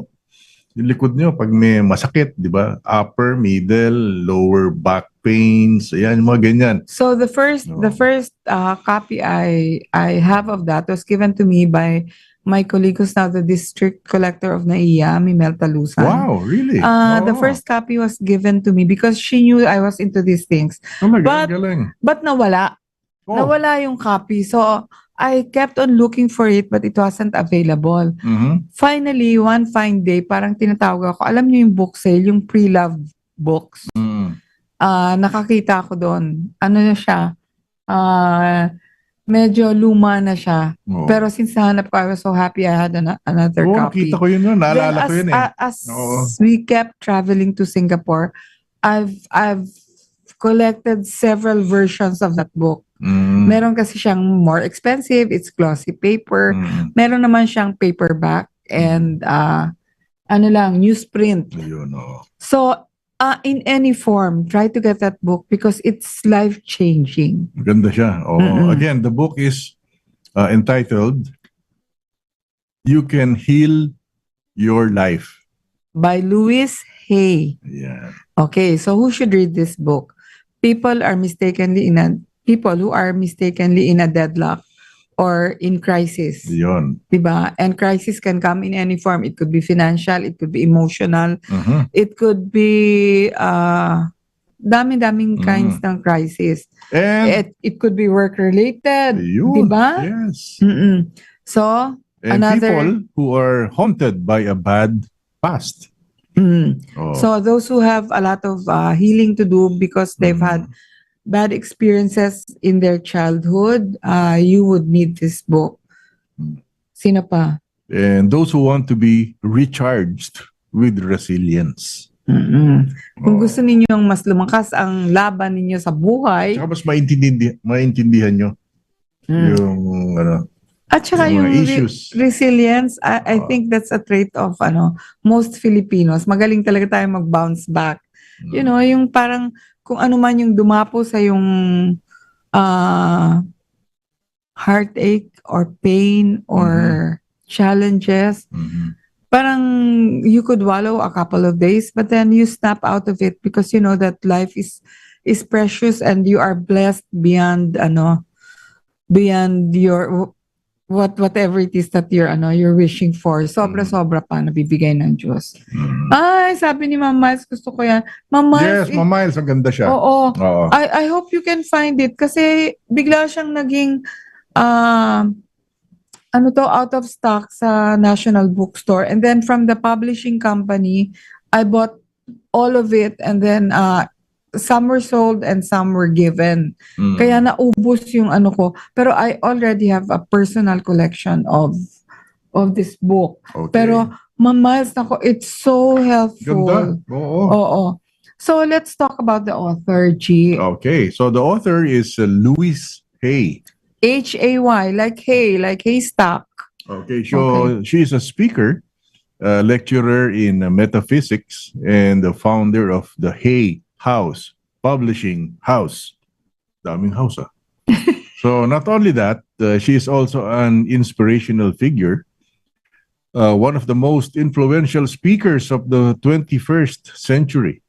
likod nyo, pag may masakit, di ba? Upper, middle, lower back pains, ayan, yung mga ganyan. So the first copy I have of that was given to me by my colleague who's now the district collector of NAIA, Mimel Talusan. Wow, really? The first copy was given to me because she knew I was into these things. Galing. But nawala. Nawala yung copy. So I kept on looking for it but it wasn't available. Finally, one fine day, parang tinatawag ako. Alam niyo yung book sale, yung pre-loved books. Nakakita ako doon. Ano na siya? Medyo luma na siya. Pero since nahanap ko, I was so happy I had another copy. Nakita ko yun. Naalala ko yun eh. As we kept traveling to Singapore, I've collected several versions of that book. Meron kasi siyang more expensive, it's glossy paper. Meron naman siyang paperback and newsprint. Ayun, So, in any form, try to get that book because it's life-changing. Ganda siya. Again, the book is entitled You Can Heal Your Life. By Louis Hay. Yeah. Okay, so who should read this book? People who are mistakenly in a deadlock or in crisis. Yun. Diba? And crisis can come in any form. It could be financial, it could be emotional, it could be dami-daming kinds ng crisis. And it could be work-related. Diba? Yes. So, and people who are haunted by a bad past. So those who have a lot of healing to do because they've had bad experiences in their childhood, you would need this book. Sino pa? And those who want to be recharged with resilience. Kung gusto ninyong mas lumakas ang laban ninyo sa buhay. Saka mas maintindihan nyo yung At saka yung resilience, I think that's a trait of most Filipinos. Magaling talaga tayo mag-bounce back. You know, yung parang kung ano man yung dumapo sa yung heartache or pain or challenges, parang you could wallow a couple of days but then you snap out of it because you know that life is precious and you are blessed beyond your whatever it is that you're wishing for. Sobra-sobra pa nabibigay ng Diyos. Ay, sabi ni Ma'am Miles, gusto ko yan. Ma'am Miles, yes, Ma'am Miles, ang ganda siya. Oo. I hope you can find it kasi bigla siyang naging out of stock sa National Bookstore. And then from the publishing company, I bought all of it and then some were sold and some were given. Kaya naubos yung ko. Pero I already have a personal collection of this book. Okay. Pero Ma'am Miles, it's so helpful. Ganda. Oo. So let's talk about the author, G. Okay. So the author is Louis Hay. Hay, like haystack. Okay. So she's a speaker, lecturer in metaphysics, and the founder of the Hay House Publishing House. Daming house, So not only that, she is also an inspirational figure, one of the most influential speakers of the 21st century.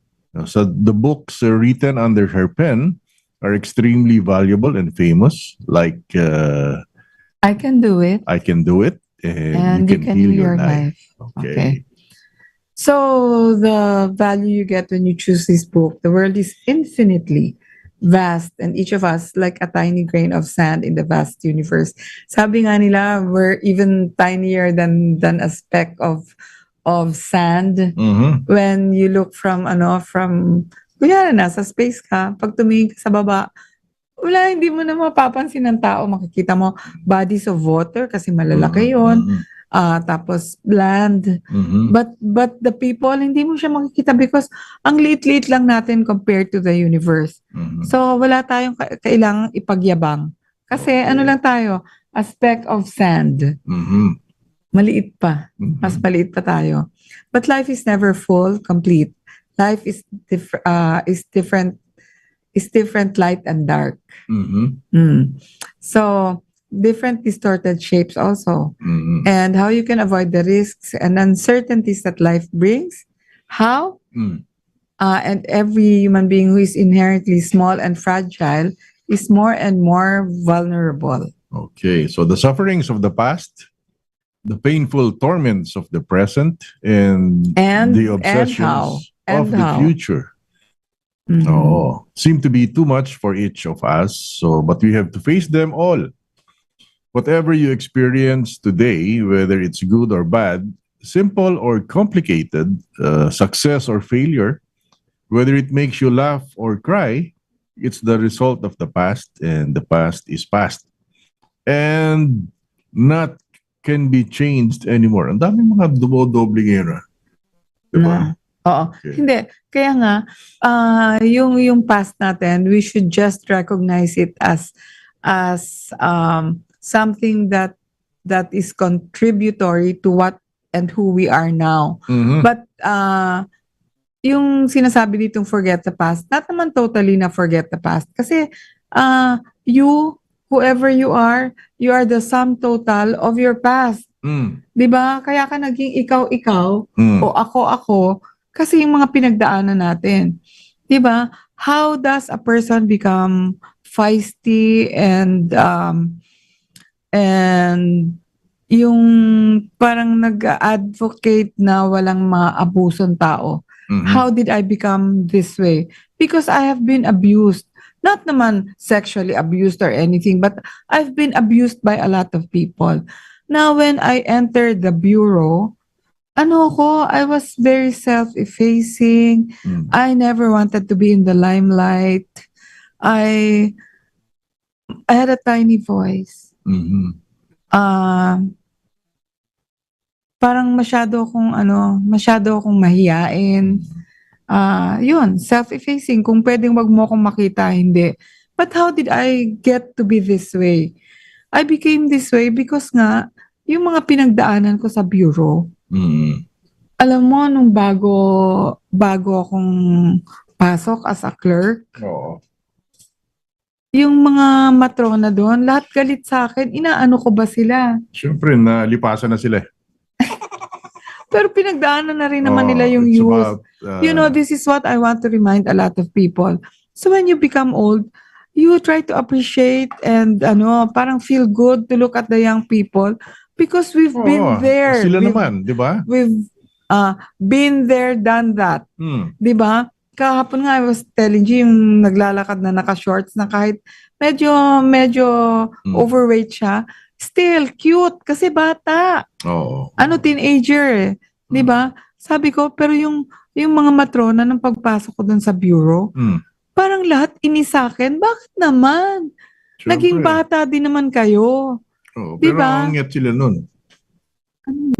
So the books written under her pen are extremely valuable and famous, like I Can Do It. I Can Do It, and You Can Heal Your Life. Okay. So the value you get when you choose this book, the world is infinitely vast and each of us like a tiny grain of sand in the vast universe. Sabi nga nila, we're even tinier than a speck of sand. When you look from kunyari nasa space ka, pag tumingin ka sa baba, hindi mo na mapapansin ng tao, makikita mo bodies of water kasi malalaki yon. Tapos land. But the people, hindi mo siya makikita because ang liit-liit lang natin compared to the universe. So wala tayong kailangang ipagyabang. Kasi lang tayo, a speck of sand. Maliit pa. Mas maliit pa tayo. But life is never full, complete. Life is different is different light and dark. Mhm. So different distorted shapes also. Mhm. And how you can avoid the risks and uncertainties that life brings. How? Mm. And every human being who is inherently small and fragile is more and more vulnerable. Okay, so the sufferings of the past, the painful torments of the present, and the And obsessions of and the how. future. Mhm. Oh, seem to be too much for each of us. So, but we have to face them all. Whatever you experience today, whether it's good or bad, simple or complicated, success or failure, whether it makes you laugh or cry, it's the result of the past, and the past is past. And not can be changed anymore. Ang daming mga dumo-dobling era. Diba? Na. Oo. Okay. Hindi. Kaya nga, yung past natin, we should just recognize it as something that is contributory to what and who we are now. Mhm. But yung sinasabi ditong forget the past, not naman totally na forget the past. Kasi whoever you are the sum total of your past. Mm. 'Di ba? Kaya ka naging ikaw Mm. o ako kasi yung mga pinagdaanan natin. 'Di ba? How does a person become feisty and yung parang nag-advocate na walang maabusong tao? Mhm. How did I become this way? Because I have been abused. Not naman sexually abused or anything, but I've been abused by a lot of people. Now, when I entered the bureau, I was very self-effacing. Mm. I never wanted to be in the limelight. I had a tiny voice. Mhm. Parang masyado akong mahiyain. Yun, self-effacing. Kung pwedeng wag mo akong makita, hindi. But how did I get to be this way? I became this way because nga, yung mga pinagdaanan ko sa bureau, Mhm. alam mo, nung bago akong pasok as a clerk, Oo. yung mga matrona doon, lahat galit sa akin. Inaano ko ba sila? Siyempre, nalipasan na sila. Pero pinagdaanan na rin naman nila yung It's youth. about, This is what I want to remind a lot of people. So when you become old, you try to appreciate and parang feel good to look at the young people because we've been there. Sila naman, di ba? We've been there, done that. Hmm. Di ba? Kahapon nga I was telling you yung naglalakad na naka-shorts na kahit medyo overweight siya, still cute kasi bata. Oo. Teenager eh. 'Di ba? Sabi ko, pero yung mga matrona nung pagpasok ko doon sa bureau, parang lahat inisakin. Bakit naman? Siyempre. Naging bata din naman kayo. Oo, Di pero ba? ang nget sila nun. Ano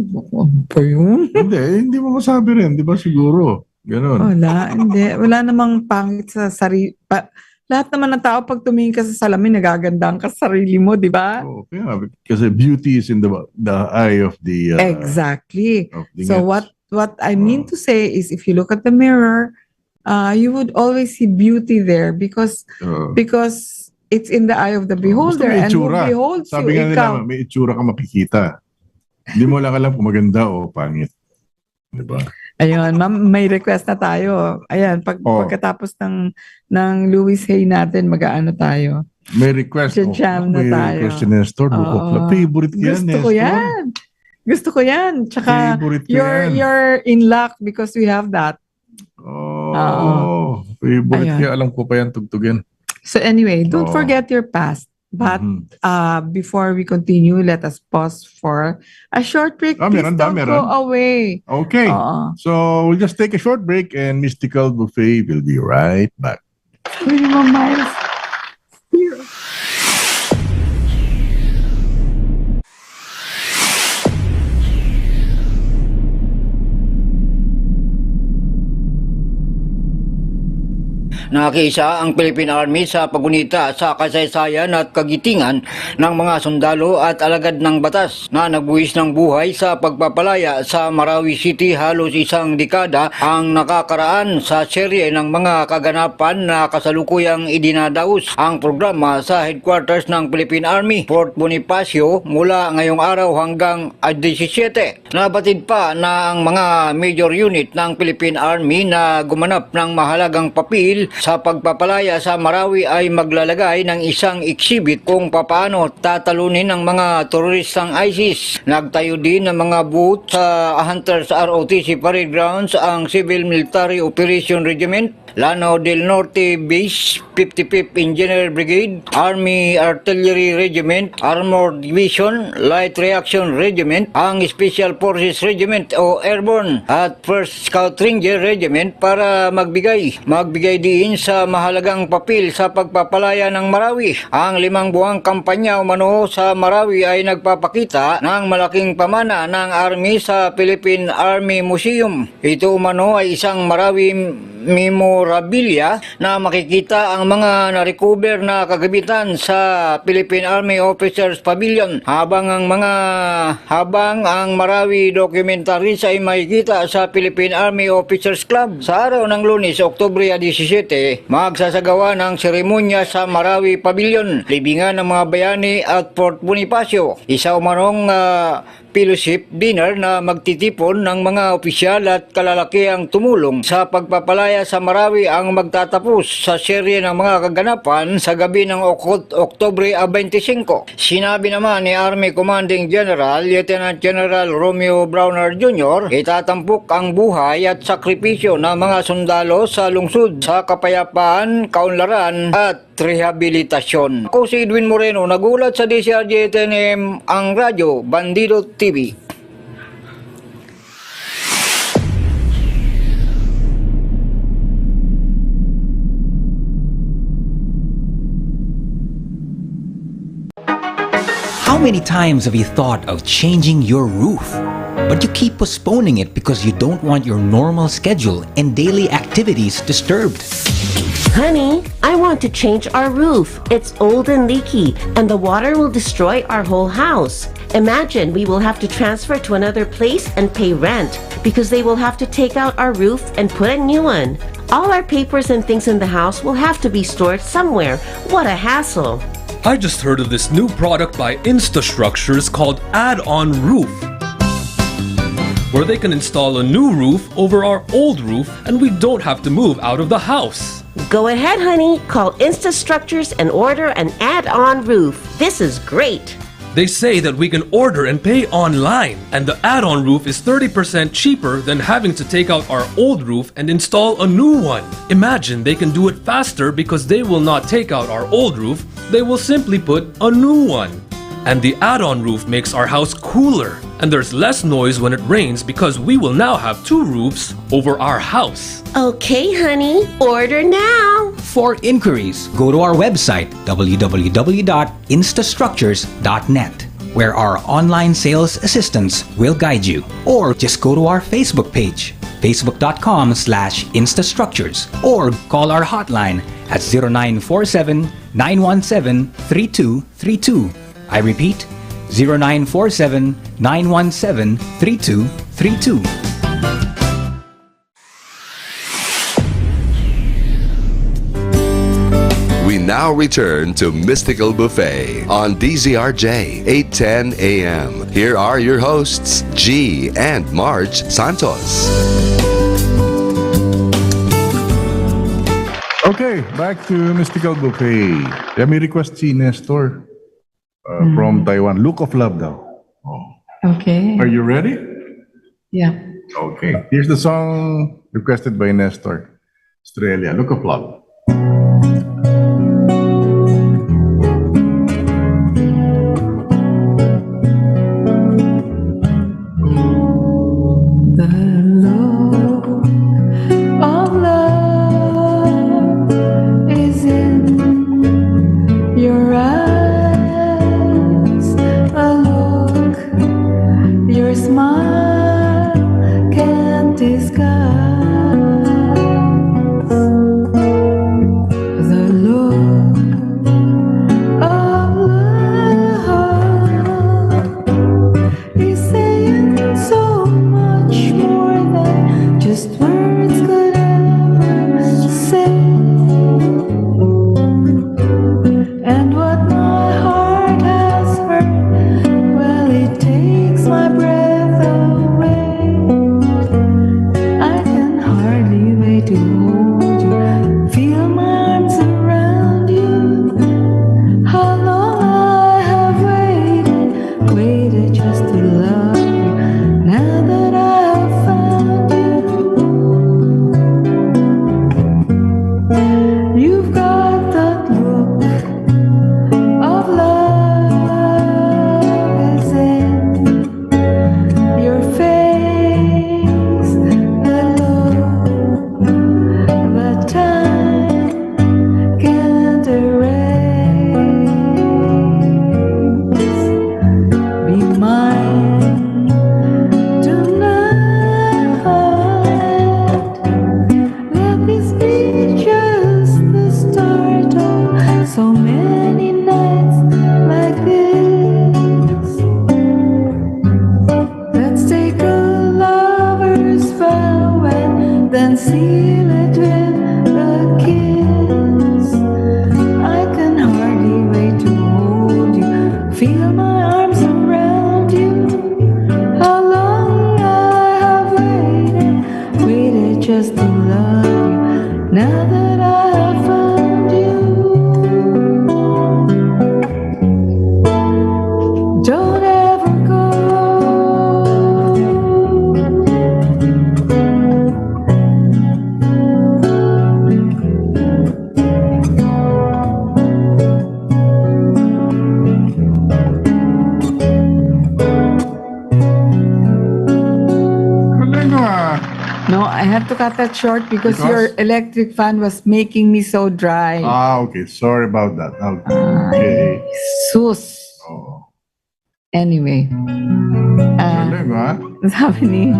pa yun? Hindi mo masabi rin, di ba siguro? Ganon. Wala namang pangit sa sarili. Lahat naman ng tao, pag tumingin ka sa salamin, nagagandang ka sa sarili mo, di ba? Oh, yeah, kasi beauty is in the eye of the Exactly. of the So ngets. what I mean to say is if you look at the mirror, you would always see beauty there because it's in the eye of the Gusto beholder may and who itsura. beholds Sabi you, nga ikaw. nila, may itsura ka makikita. Hindi mo lang alam kung maganda o pangit. Di ba? Ayun, ma'am, may request na tayo. Ayan, pagkatapos ng Louis Hay natin, mag-aano tayo. May request. Jam na May tayo. request si Nestor. Favorite ko yan, Gusto ko Nestor. yan. Gusto ko yan. Tsaka, Favorite ko yan. you're in luck because we have that. Favorite Ayun. ko yan. Alam ko pa yan, tugtugin. So anyway, don't forget your past. But before we continue, let us pause for a short break. Please don't go away. Okay. So we'll just take a short break and Mystical Buffet will be right back. Minimum miles. Here. Nakiisa ang Philippine Army sa pagunita sa kasaysayan at kagitingan ng mga sundalo at alagad ng batas na nagbuwis ng buhay sa pagpapalaya sa Marawi City halos isang dekada ang nakakaraan sa serye ng mga kaganapan na kasalukuyang idinadaos ang programa sa headquarters ng Philippine Army, Fort Bonifacio mula ngayong araw hanggang 17. Nabatid pa na ang mga major unit ng Philippine Army na gumanap ng mahalagang papel sa pagpapalaya sa Marawi ay maglalagay ng isang exhibit kung papaano tatalunin ng mga teroristang ISIS. Nagtayo din ng mga booth sa Hunters ROTC Parade Grounds ang Civil Military Operation Regiment, Lanao del Norte Base, 55th Engineer Brigade, Army Artillery Regiment, Armored Division, Light Reaction Regiment, ang Special Forces Regiment o Airborne at 1st Scout Ranger Regiment para magbigay din sa mahalagang papel sa pagpapalaya ng Marawi. Ang 5 buwang kampanya umano sa Marawi ay nagpapakita ng malaking pamana ng Army sa Philippine Army Museum. Ito umano ay isang Marawi memorabilia na makikita ang mga na-recover na kagamitan sa Philippine Army Officers Pavilion habang ang Marawi documentaries ay makikita sa Philippine Army Officers Club. Sa araw ng Lunes, Oktubre 17, magsasagawa ng seremonya sa Marawi Pavilion, libingan ng mga bayani at Fort Bonifacio. Isa umanong fellowship dinner na magtitipon ng mga opisyal at kalalakiang tumulong sa pagpapalaya sa Marawi ang magtatapos sa serye ng mga kaganapan sa gabi ng Oktubre 25. Sinabi naman ni Army Commanding General Lieutenant General Romeo Browner Jr., itatampok ang buhay at sakripisyo ng mga sundalo sa lungsod sa kapayapaan, kaunlaran at rehabilitasyon. Ako si Edwin Moreno, nagulat sa DCRJ 10am ang radyo Bandido TV. How many times have you thought of changing your roof? But you keep postponing it because you don't want your normal schedule and daily activities disturbed. Honey, I want to change our roof. It's old and leaky, and the water will destroy our whole house. Imagine we will have to transfer to another place and pay rent because they will have to take out our roof and put a new one. All our papers and things in the house will have to be stored somewhere. What a hassle. I just heard of this new product by InstaStructures called Add-on Roof, where they can install a new roof over our old roof and we don't have to move out of the house. Go ahead, honey. Call InstaStructures and order an add-on roof. This is great. They say that we can order and pay online, and the add-on roof is 30% cheaper than having to take out our old roof and install a new one. Imagine they can do it faster because they will not take out our old roof, they will simply put a new one. And the add-on roof makes our house cooler, and there's less noise when it rains because we will now have 2 roofs over our house. Okay, honey. Order now. For inquiries, go to our website www.instastructures.net, where our online sales assistants will guide you. Or just go to our Facebook page, facebook.com/instastructures, or call our hotline at 0947-917-3232. I repeat, 0947-917-3232. We now return to Mystical Buffet on DZRJ 810 AM. Here are your hosts, G and Marge Santos. Okay, back to Mystical Buffet. Let me request si Nestor from Taiwan. Look of Love daw. Oh. Okay. Are you ready? Yeah. Okay. Here's the song requested by Nestor. Australia, Look of Love. Disguise seal it with a kiss. I can hardly wait to hold you, feel my arms around you. How long I have waited just to love you. Now that I have found you, don't ever go. Galing ah. No, I had to cut that short because your electric fan was making me so dry. Okay. Sorry about that. Okay. Sus. Oh. Anyway. Galing ah. Sabi ni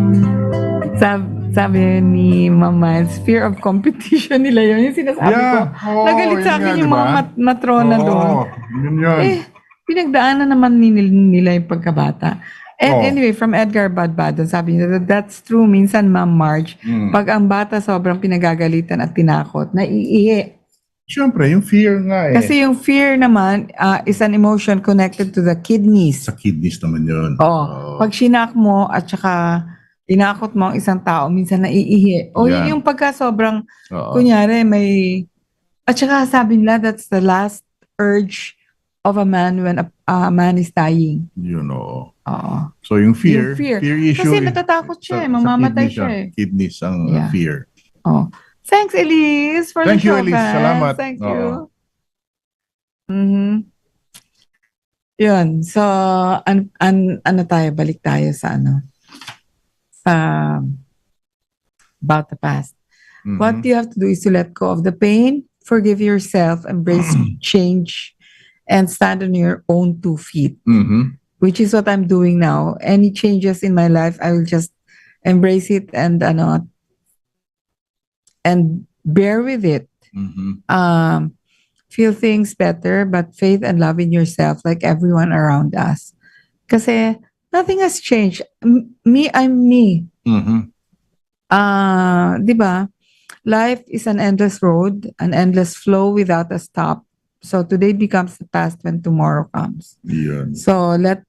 sabi ni Mama, it's fear of competition nila yun. Yung sinasabi ko. Oo, Nagalit sa yun akin nga, yung diba? mga matrona doon. Yun yun. Pinagdaanan naman nila yung pagkabata. And Oo. anyway, from Edgar Badbadon, sabi niya, that's true. Minsan, Ma'am Marge, pag ang bata sobrang pinagagalitan at tinakot, naiihi. Siyempre, yung fear nga eh. Kasi yung fear naman is an emotion connected to the kidneys. Sa kidneys naman yun. Pag shinak mo at saka tinakot mo ang isang tao, minsan naiihi. Yan. Yung pagka sobrang, Oo. kunyari, may... At saka sabi nila, that's the last urge of a man when a man is dying. Yun, oo. Oo. So yung fear, Yung fear. issue. Kasi natatakot siya eh, mamamatay siya eh. Kidneys ang Yeah. fear. Oh. Thanks, Elise, for Thank the you, show, Elise. guys. Salamat. Thank Oo. you. Yun. So, ano tayo? Balik tayo sa sa about the past. What you have to do is to let go of the pain, forgive yourself, embrace change, and stand on your own 2 feet, which is what I'm doing now. Any changes in my life, I will just embrace it and bear with it. Feel things better, but faith and love in yourself like everyone around us. Kasi nothing has changed. Me, I'm me. Di ba? Life is an endless road, an endless flow without a stop. So today becomes the past when tomorrow comes. Yun. So let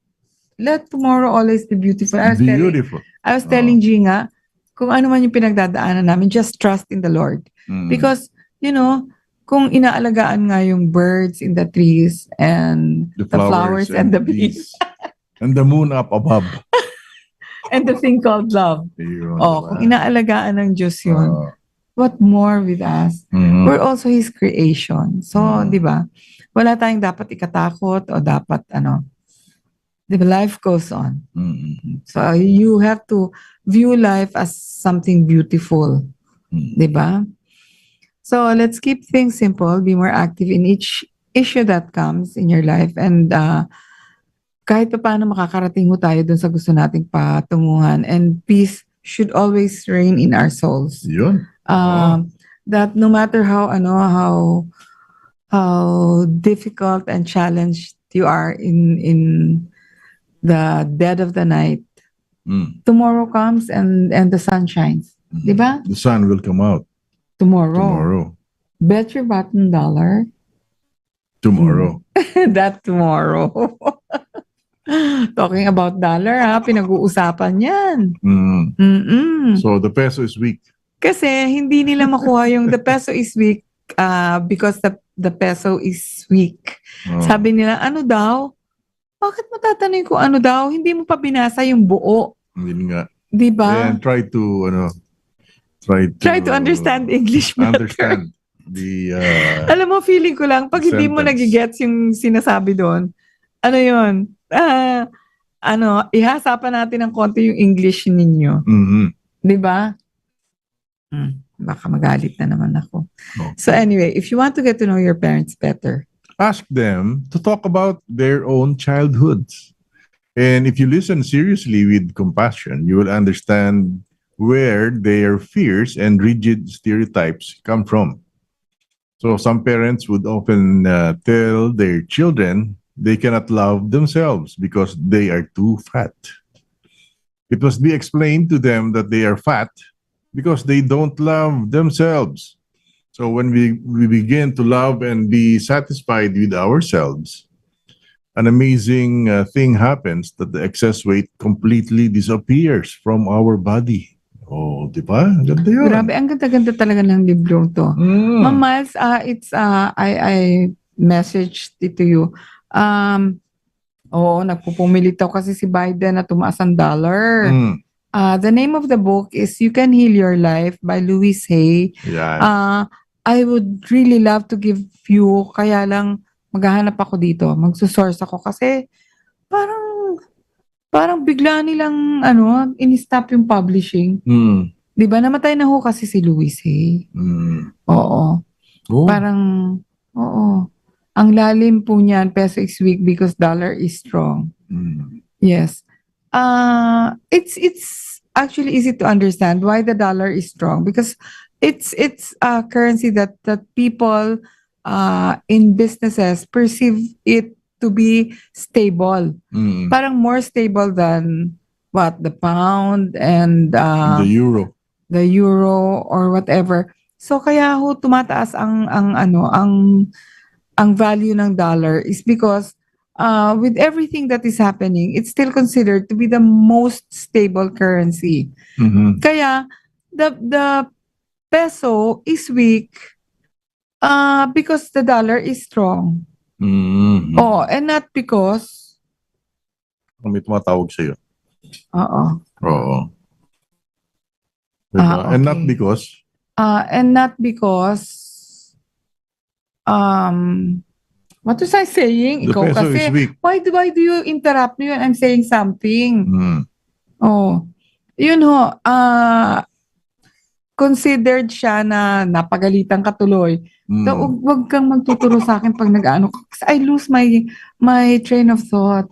tomorrow always be beautiful. Beautiful. I was telling G nga, kung ano man yung pinagdadaanan namin, just trust in the Lord. Because, kung inaalagaan nga yung birds in the trees and the flowers and the bees. And the moon up above. And the thing called love. Yun, Kung inaalagaan ng Diyos yun, what more with us? We're also His creation. So, di ba? Wala tayong dapat ikatakot o dapat di ba? Life goes on. So, you have to view life as something beautiful. Di ba? So, let's keep things simple. Be more active in each issue that comes in your life. And kahit pa paano makakarating mo tayo dun sa gusto nating patunguhan. And peace should always reign in our souls. Yun. That no matter how difficult and challenged you are in the dead of the night, tomorrow comes and the sun shines. Di ba? The sun will come out Tomorrow. Bet your bottom dollar. Tomorrow. That tomorrow. Talking about dollar, pinag-uusapan yan. So the peso is weak. Kasi hindi nila makuha yung the peso is weak because the peso is weak. Sabi nila, ano daw? Bakit mo tatanungin ko ano daw? Hindi mo pa binasa yung buo. Hindi nga. Di ba? And try to understand English better. Understand the Alam mo, feeling ko lang, pag hindi mo sentence. nagigets yung sinasabi doon, ano yun? Ihasapan natin ng konti yung English ninyo. Di ba? Baka magalit na naman ako. Okay. So anyway, if you want to get to know your parents better, ask them to talk about their own childhoods. And if you listen seriously with compassion, you will understand where their fears and rigid stereotypes come from. So some parents would often tell their children they cannot love themselves because they are too fat. It must be explained to them that they are fat because they don't love themselves. So when we begin to love and be satisfied with ourselves, an amazing thing happens that the excess weight completely disappears from our body. Oh, di ba? Ganda yun. Grabe, ang ganda-ganda talaga ng libro to. Ma'am Miles, I messaged it to you. Nagpupumilit daw kasi si Biden na tumaas ang dollar. The name of the book is You Can Heal Your Life by Louise Hay. Yan. I would really love to give you, kaya lang maghahanap ako dito. Magsusource ako kasi parang bigla nilang in-stop yung publishing. 'Di ba? Namatay na ho kasi si Louise Hay. Oo. Oh. Parang ang lalim po niyan, peso is weak because dollar is strong. Yes. It's actually easy to understand why the dollar is strong because it's a currency that people in businesses perceive it to be stable. Parang more stable than the pound and The euro. Or whatever. So kaya ho tumataas ang value ng dollar is because with everything that is happening, it's still considered to be the most stable currency. Kaya the peso is weak because the dollar is strong. And not because May tumatawag sa'yo. Oo. Diba? Okay. And not because what was I saying? the Ikaw peso kasi, is weak. why do you interrupt me when I'm saying something? Yun ho, considered siya na napagalitan ka tuloy. So, wag kang magtuturo sa akin pag nag-ano ka. Kasi I lose my train of thought.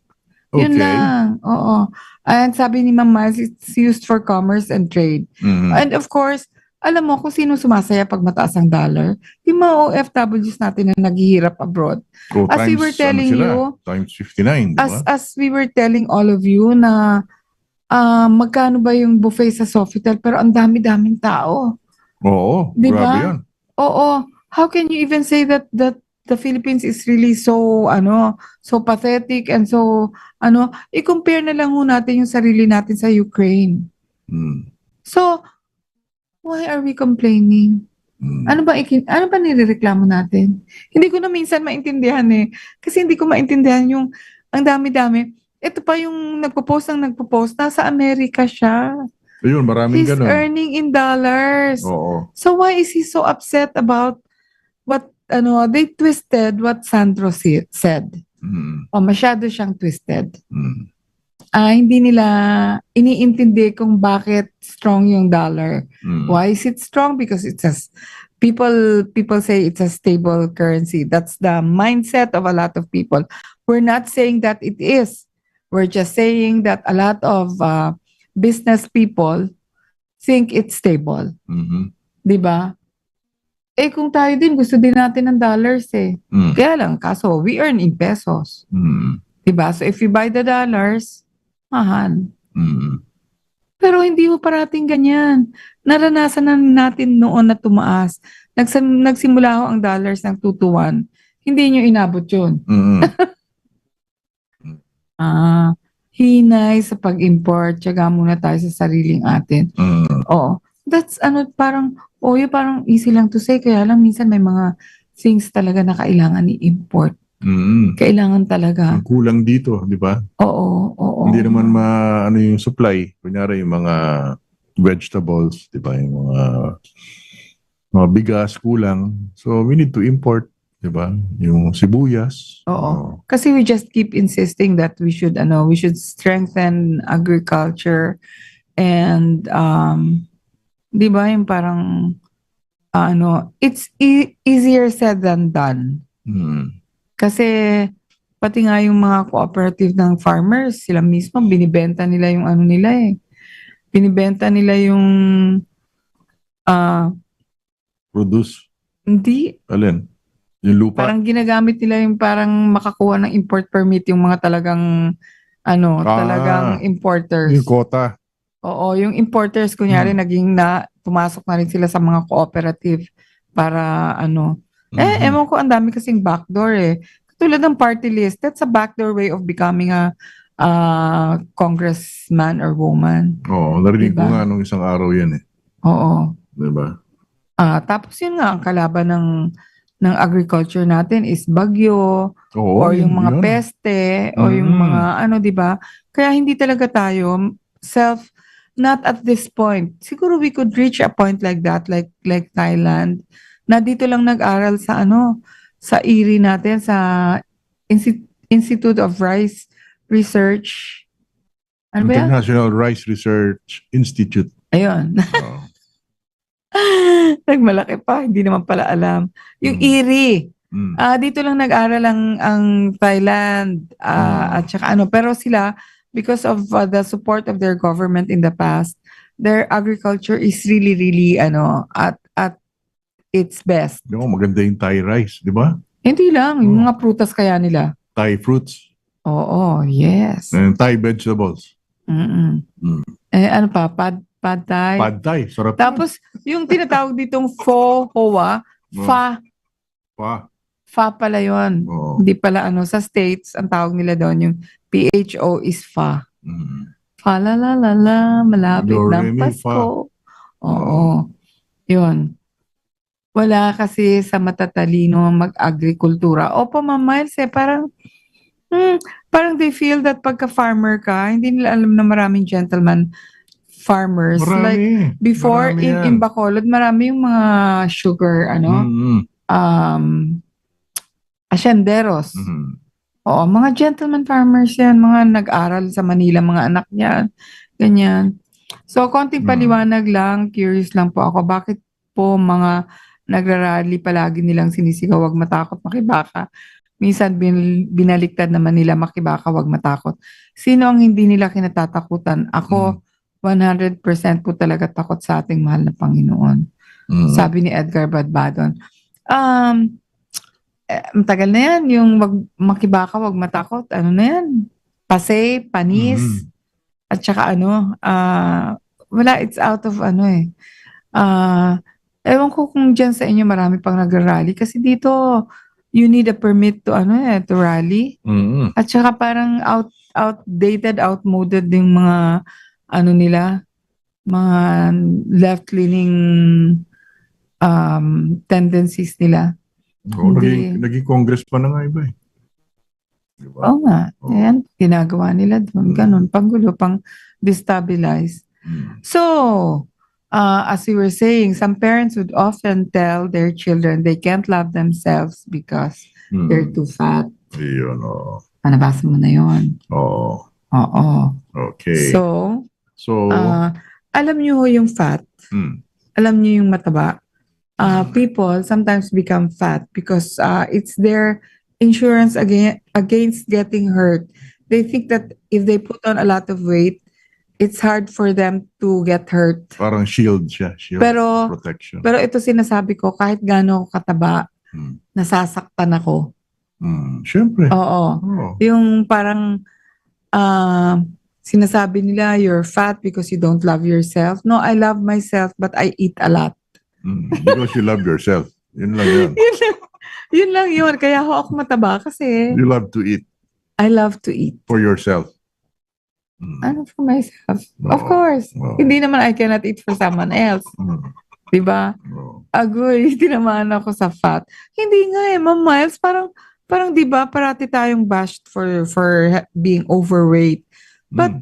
Yun Okay. lang. Oo. And sabi ni Ma'am Miles, it's used for commerce and trade. And of course, alam mo kung sino sumasaya pag mataas ang dollar? Yung mga OFWs natin na naghihirap abroad. As we were telling you, times 59, di ba? as we were telling all of you na magkano ba yung buffet sa Sofitel pero ang dami-daming tao. Oo, Di grabe ba? yan. Oo. How can you even say that the Philippines is really so pathetic and so i-compare na lang ho natin yung sarili natin sa Ukraine. So why are we complaining? Ano ba nirereklamo natin? Hindi ko na minsan maintindihan kasi hindi ko maintindihan yung ang dami-dami. Ito pa yung nagpo-post nasa Amerika siya. Ayun, maraming He's ganun. earning in dollars. Oo. So why is he so upset about what they twisted what Santos said? Masyado siyang twisted. Hindi nila iniintindi kung bakit strong yung dollar. Why is it strong? Because people say it's a stable currency. That's the mindset of a lot of people. We're not saying that it is. We're just saying that a lot of business people think it's stable. Di ba? Kung tayo din, gusto din natin ng dollars Kaya lang, kaso we earn in pesos. Di ba? So if you buy the dollars, mahal. Pero hindi mo parating ganyan. Naranasan na natin noon na tumaas. Nagsimula ho ang dollars ng 2 to 1. Hindi nyo inabot yun. Hinay sa pag-import. Tiyaga muna tayo sa sariling atin. Oo. That's parang easy lang to say. Kaya lang minsan may mga things talaga na kailangan i-import. Kailangan talaga. Ang kulang dito, di ba? Oo. Hindi naman yung supply. Kunyari yung mga vegetables, di ba? Yung mga bigas kulang. So we need to import, di ba? Yung sibuyas. Oo. Kasi we just keep insisting that we should strengthen agriculture and di ba yung parang it's easier said than done. Kasi pati nga yung mga cooperative ng farmers, sila mismo binibenta nila yung binibenta nila yung produce. Hindi. Alin? Yung lupa. Parang ginagamit nila yung parang makakuha ng import permit yung mga talagang talagang importers. Yung quota. Oo, yung importers kunyari naging pumasok na rin sila sa mga cooperative para ano. Mhm. Ewan ko, ang dami kasing backdoor eh. Tulad ng party list, that's a backdoor way of becoming a congressman or woman. Oo, narinig ko Diba? nga nung isang araw yan eh. Oo. Diba? Tapos yun nga, ang kalaban ng agriculture natin is bagyo, Oo, or yung mga yun. peste, o yung Mm. mga ano, di ba? Kaya hindi talaga tayo not at this point. Siguro we could reach a point like that, like Thailand, na dito lang nag-aral sa sa IRI natin, sa Institute of Rice Research. Ano ba yan? International Rice Research Institute. Ayun. Oo. Nagmalaki pa, hindi naman pala alam. Yung IRI. Mm. Dito lang nag-aral ang Thailand, at saka pero sila, because of the support of their government in the past, their agriculture is really, really, at its best. Di ba, maganda yung Thai rice, di ba? Hindi lang, yung mga prutas kaya nila. Thai fruits. Oo, yes. And Thai vegetables. Mm-mm. Mm. Ano pa? Pad Thai. Pad Thai, sarap. Tapos, yung tinatawag ditong hoa, fa pala yun. Oo. Hindi pala sa States, ang tawag nila doon, yung PHO is fa. Mm. Fa la la la la, malapit Do, re, ng mi, fa. Pasko. Oo. Yun. Wala kasi sa matatalino mag-agrikultura. Opo, Ma'am Miles, parang they feel that pagka-farmer ka, hindi nila alam na maraming gentleman farmers. Marami. Like before, Marami yan. in Bacolod, marami yung mga sugar, asyenderos. Mhm. Oo, mga gentleman farmers yan, mga nag-aral sa Manila, mga anak niyan, ganyan. So, konting paliwanag lang, curious lang po ako, bakit po mga nagrarally palagi nilang sinisigaw, wag matakot, makibaka. Minsan binaliktad naman nila, makibaka, wag matakot. Sino ang hindi nila kinatatakutan? Ako, 100% po talaga takot sa ating mahal na Panginoon. Sabi ni Edgar Badbadon. Matagal na yan, yung makibaka, wag matakot. Ano na yan? Pasay, panis, at saka wala, it's out of ewan ko kung dyan sa inyo marami pang nag-rally. Kasi dito, you need a permit to to rally. At saka parang outdated, outmoded yung mga nila, mga left-leaning tendencies nila. Oo, Hindi. naging congress pa na nga iba eh. Diba? Oo nga. Ayan, ginagawa nila doon. Ganun, panggulo, pang destabilize. So, as we were saying, some parents would often tell their children they can't love themselves because they're too fat. Yun, oo. Nabasa mo na yun. Oo. Oo. Okay. So, So, alam niyo ho yung fat. Alam niyo yung mataba. People sometimes become fat because it's their insurance against getting hurt. They think that if they put on a lot of weight, it's hard for them to get hurt. parang shield siya. Shield protection. Pero ito sinasabi ko, kahit gaano ako kataba, nasasaktan ako. Siyempre. Oo. Yung parang sinasabi nila, you're fat because you don't love yourself. No, I love myself but I eat a lot. Because you love yourself. Yun lang yun. Yun lang yun. Kaya ako mataba kasi You love to eat I love to eat. for yourself. For myself. Of course. Hindi naman I cannot eat for someone else. Diba? Agoy, tinamaan ako sa fat. Hindi nga Ma'am Miles, parang diba, parati tayong bashed for being overweight. But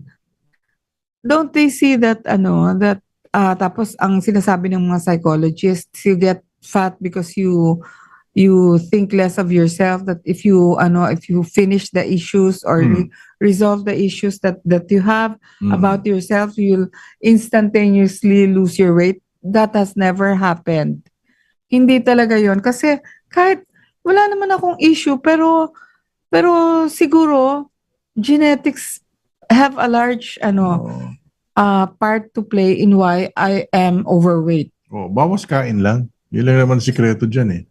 don't they see that tapos ang sinasabi ng mga psychologists, you get fat because you think less of yourself, that if you finish the issues or resolve the issues that you have about yourself, you'll instantaneously lose your weight. That has never happened. Hindi talaga yon, kasi kahit wala naman akong issue, pero siguro genetics have a large part to play in why I am overweight. Bawas kain lang. Yun lang naman sikreto dyan eh.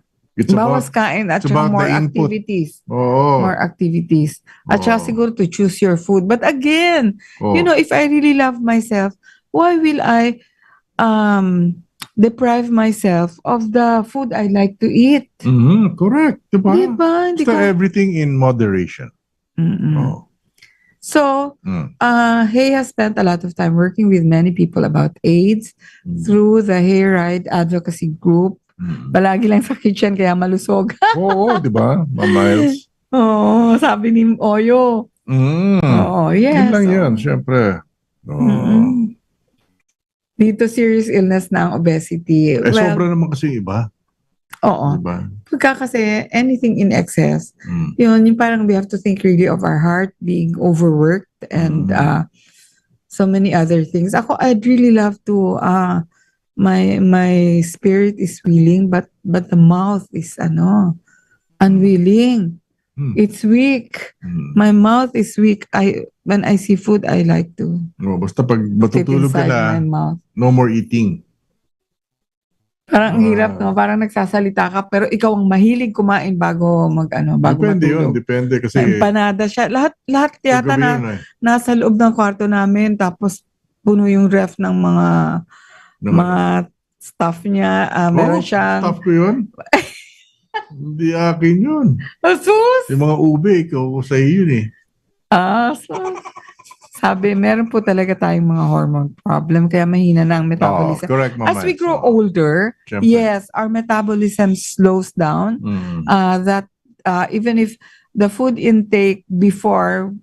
Bawas kain at saka more activities. More activities. At saka siguro to choose your food. But again, if I really love myself, why will I deprive myself of the food I like to eat. Correct. Diba? Diba? Hindi Basta ko... everything in moderation. Oh. So, Hay has spent a lot of time working with many people about AIDS through the Hayride Advocacy Group. Palagi lang sa kitchen kaya malusog. Oo, di ba? Miles. Oo, sabi ni Oyo. Oo, yes. Yun lang yun, syempre. Dito serious illness na ang obesity. Sobra naman kasi iba. Oo. Diba? Pagka kasi anything in excess, yun, yung parang we have to think really of our heart being overworked and so many other things. Ako, I'd really love to, my spirit is willing, but the mouth is, unwilling. It's weak. My mouth is weak. When I see food, I like to Basta pag put it matutulog ka inside my na, mouth. no more eating. Parang ang hirap, no? Parang nagsasalita ka, pero ikaw ang mahilig kumain bago Depende yun, matulog. depende kasi. May empanada siya. Lahat yata paggabi yun nasa loob ng kwarto namin, tapos puno yung ref ng mga stuff niya. Meron siyang... Stuff ko yun? Hindi akin yun. Asus! Yung mga ube, ikaw sa iyo yun eh. So, sabi, meron po talaga tayong mga hormone problem, kaya mahina na ang metabolism. Correct, Mama. As we grow older, Siyempre. yes, our metabolism slows down. Even if the food intake before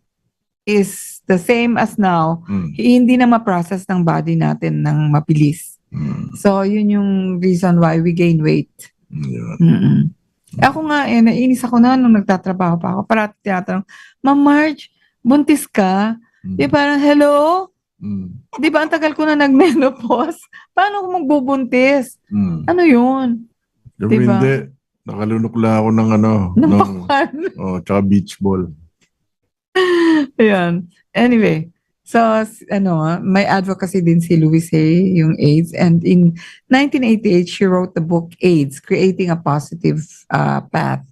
is the same as now, hindi na ma-process ng body natin ng mabilis. So, yun yung reason why we gain weight. Ako nga, nainis ako na nung nagtatrabaho pa ako. Parati tinatanong, Ma'am Marge, buntis ka? Di parang, hello? Di ba ang tagal ko na nag-menopause? Paano ako magbubuntis? Ano yun? Diba? Hindi. Nakalunok lang ako ng tsaka beach ball. Ayan. Anyway, so, may advocacy din si Louise Hay, yung AIDS. And in 1988, she wrote the book AIDS, Creating a Positive Path.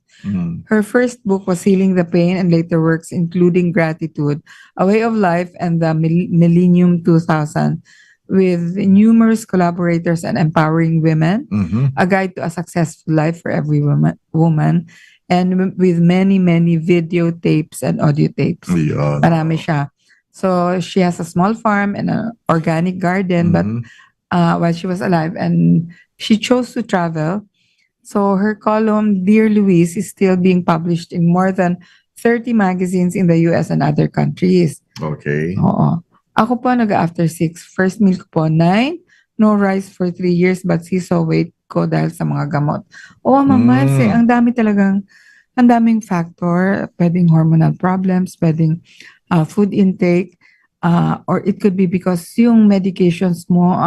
Her first book was Healing the Pain, and later works including Gratitude, A Way of Life, and the Millennium 2000, with numerous collaborators and empowering women, A Guide to a Successful Life for Every woman, and with many, many videotapes and audio tapes. Marami siya. So she has a small farm and an organic garden, but while she was alive, and she chose to travel. So her column, Dear Louise, is still being published in more than 30 magazines in the US and other countries. Okay. Oo. Ako po nag-after 6. First meal ko po 9. No rice for 3 years, but seesaw weight ko dahil sa mga gamot. Ma'am Miles, ang daming factor. Pwedeng hormonal problems, pwedeng food intake, or it could be because yung medications mo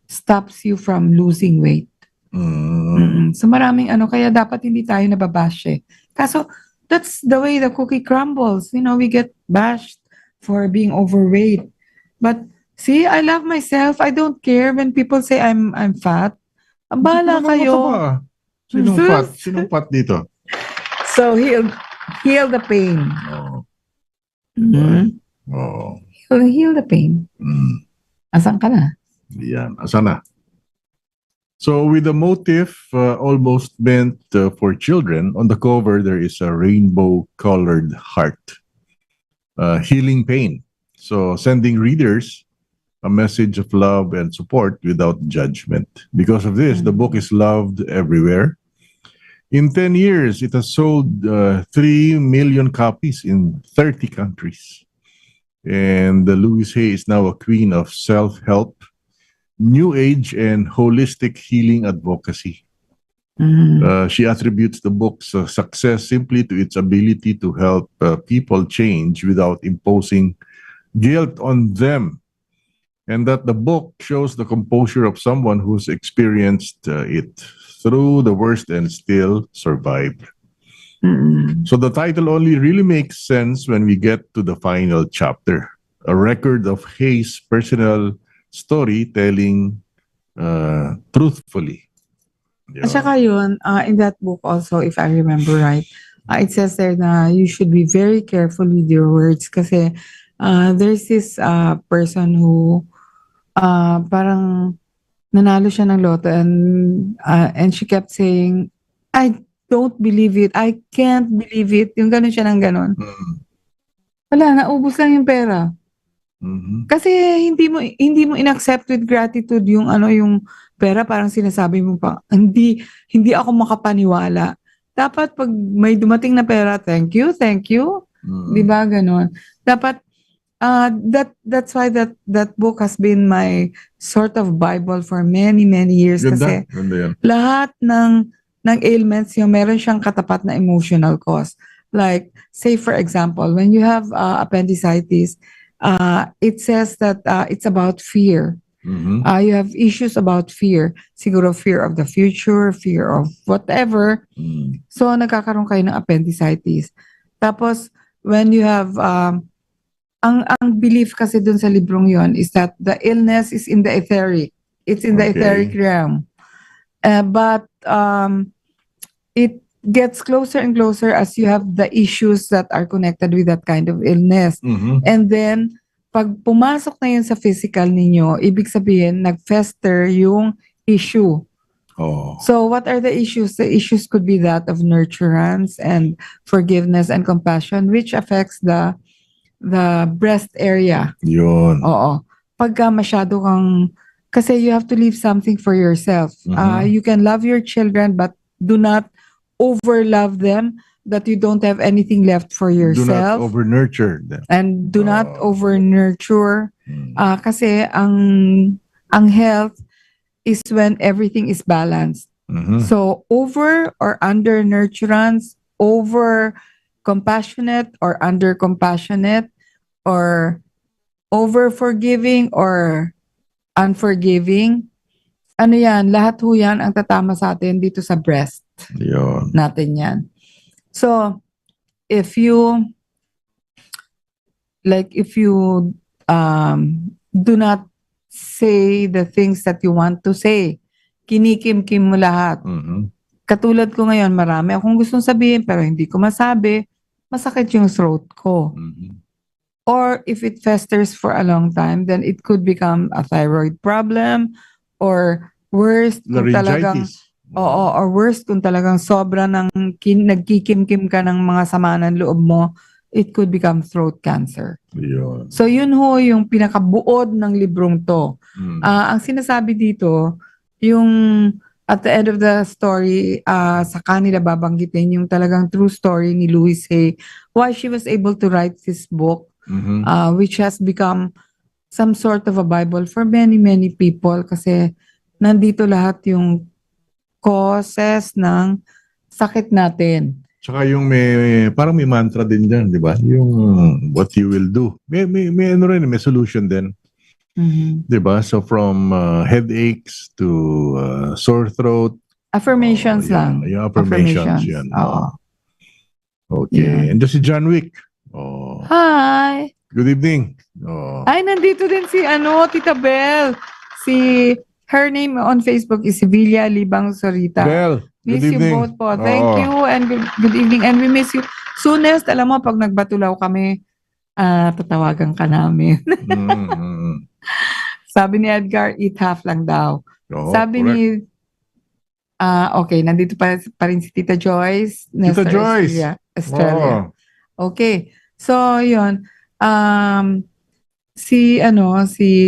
stops you from losing weight. So maraming kaya dapat hindi tayo nababash eh. Kaso, that's the way the cookie crumbles. We get bashed for being overweight. But see, I love myself. I don't care when people say I'm fat. Ang bahala kayo. Sinong fat dito? So heal the pain. Heal the pain. Asan ka na? Yan, asan na? So with the motif almost meant for children, on the cover there is a rainbow-colored heart. Healing pain. So sending readers a message of love and support without judgment. Because of this, the book is loved everywhere. In 10 years, it has sold 3 million copies in 30 countries. And Louise Hay is now a queen of self-help, New Age, and holistic healing advocacy. She attributes the book's success simply to its ability to help people change without imposing guilt on them, and that the book shows the composure of someone who's experienced it through the worst and still survived. So the title only really makes sense when we get to the final chapter, a record of Hay's personal storytelling truthfully. At saka yun, in that book also, if I remember right, it says there na you should be very careful with your words kasi there's this person who parang nanalo siya ng loto and she kept saying, I don't believe it. I can't believe it. Yung ganun siya ng ganun. Wala, naubos lang yung pera. Kasi hindi mo inaccept with gratitude yung yung pera, parang sinasabi mo pa, hindi ako makapaniwala. Dapat pag may dumating na pera, thank you. 'Di ba ganon? Dapat that's why that book has been my sort of Bible for many years kasi Ganda yan. lahat ng ailments yung meron siyang katapat na emotional cause. Like say for example, when you have appendicitis, it says that it's about fear. You have issues about fear. Siguro fear of the future, fear of whatever. So nagkakaroon kayo ng appendicitis. Tapos when you have ang belief kasi dun sa librong yon is that the illness is in the etheric. It's in the etheric realm. But it gets closer and closer as you have the issues that are connected with that kind of illness. And then, pag pumasok na yun sa physical ninyo, ibig sabihin, nag-fester yung issue. So, what are the issues? The issues could be that of nurturance and forgiveness and compassion, which affects the breast area. Yun. Oo. Pagka masyado kang, kasi you have to leave something for yourself. You can love your children, but do not overlove them that you don't have anything left for yourself. Do not over-nurture them. And do not over-nurture. Kasi ang health is when everything is balanced. So, over or under nurturance, over compassionate or under compassionate, or over forgiving or unforgiving, ano yan, lahat ho yan ang tatama sa atin dito sa breast. Yun. Natin yan. So, if you do not say the things that you want to say, kinikim-kim mo lahat. Katulad ko ngayon, marami akong gustong sabihin pero hindi ko masabi, masakit yung throat ko. Or if it festers for a long time, then it could become a thyroid problem, or worse, kung talagang or worse kung talagang sobra ng nagkikimkim ka ng mga sama ng loob mo, it could become throat cancer. Yun. So yun ho yung pinakabuod ng librong to. Ang sinasabi dito, yung at the end of the story, sa kanila babanggitin yung talagang true story ni Louise Hay, why she was able to write this book, which has become some sort of a Bible for many people kasi nandito lahat yung causes ng sakit natin. Tsaka yung parang may mantra din dyan, di ba? Yung what you will do. May ano rin, may solution din. Di ba? So from headaches to sore throat. Affirmations lang. Yung affirmations. Yan. Okay. Yeah. And si John Wick. Hi! Good evening. Ay, nandito din si Tita Belle. Her name on Facebook is Villa Libang Sorita. Belle, good Miss evening. You both po. Thank you and good evening. And we miss you. Soonest, alam mo, pag nagbatulaw kami, tatawagan ka namin. Sabi ni Edgar, eat half lang daw. Sabi correct. ni, okay, nandito pa rin si Tita Joyce. Tita Joyce. Australia. Okay. So, yun. Si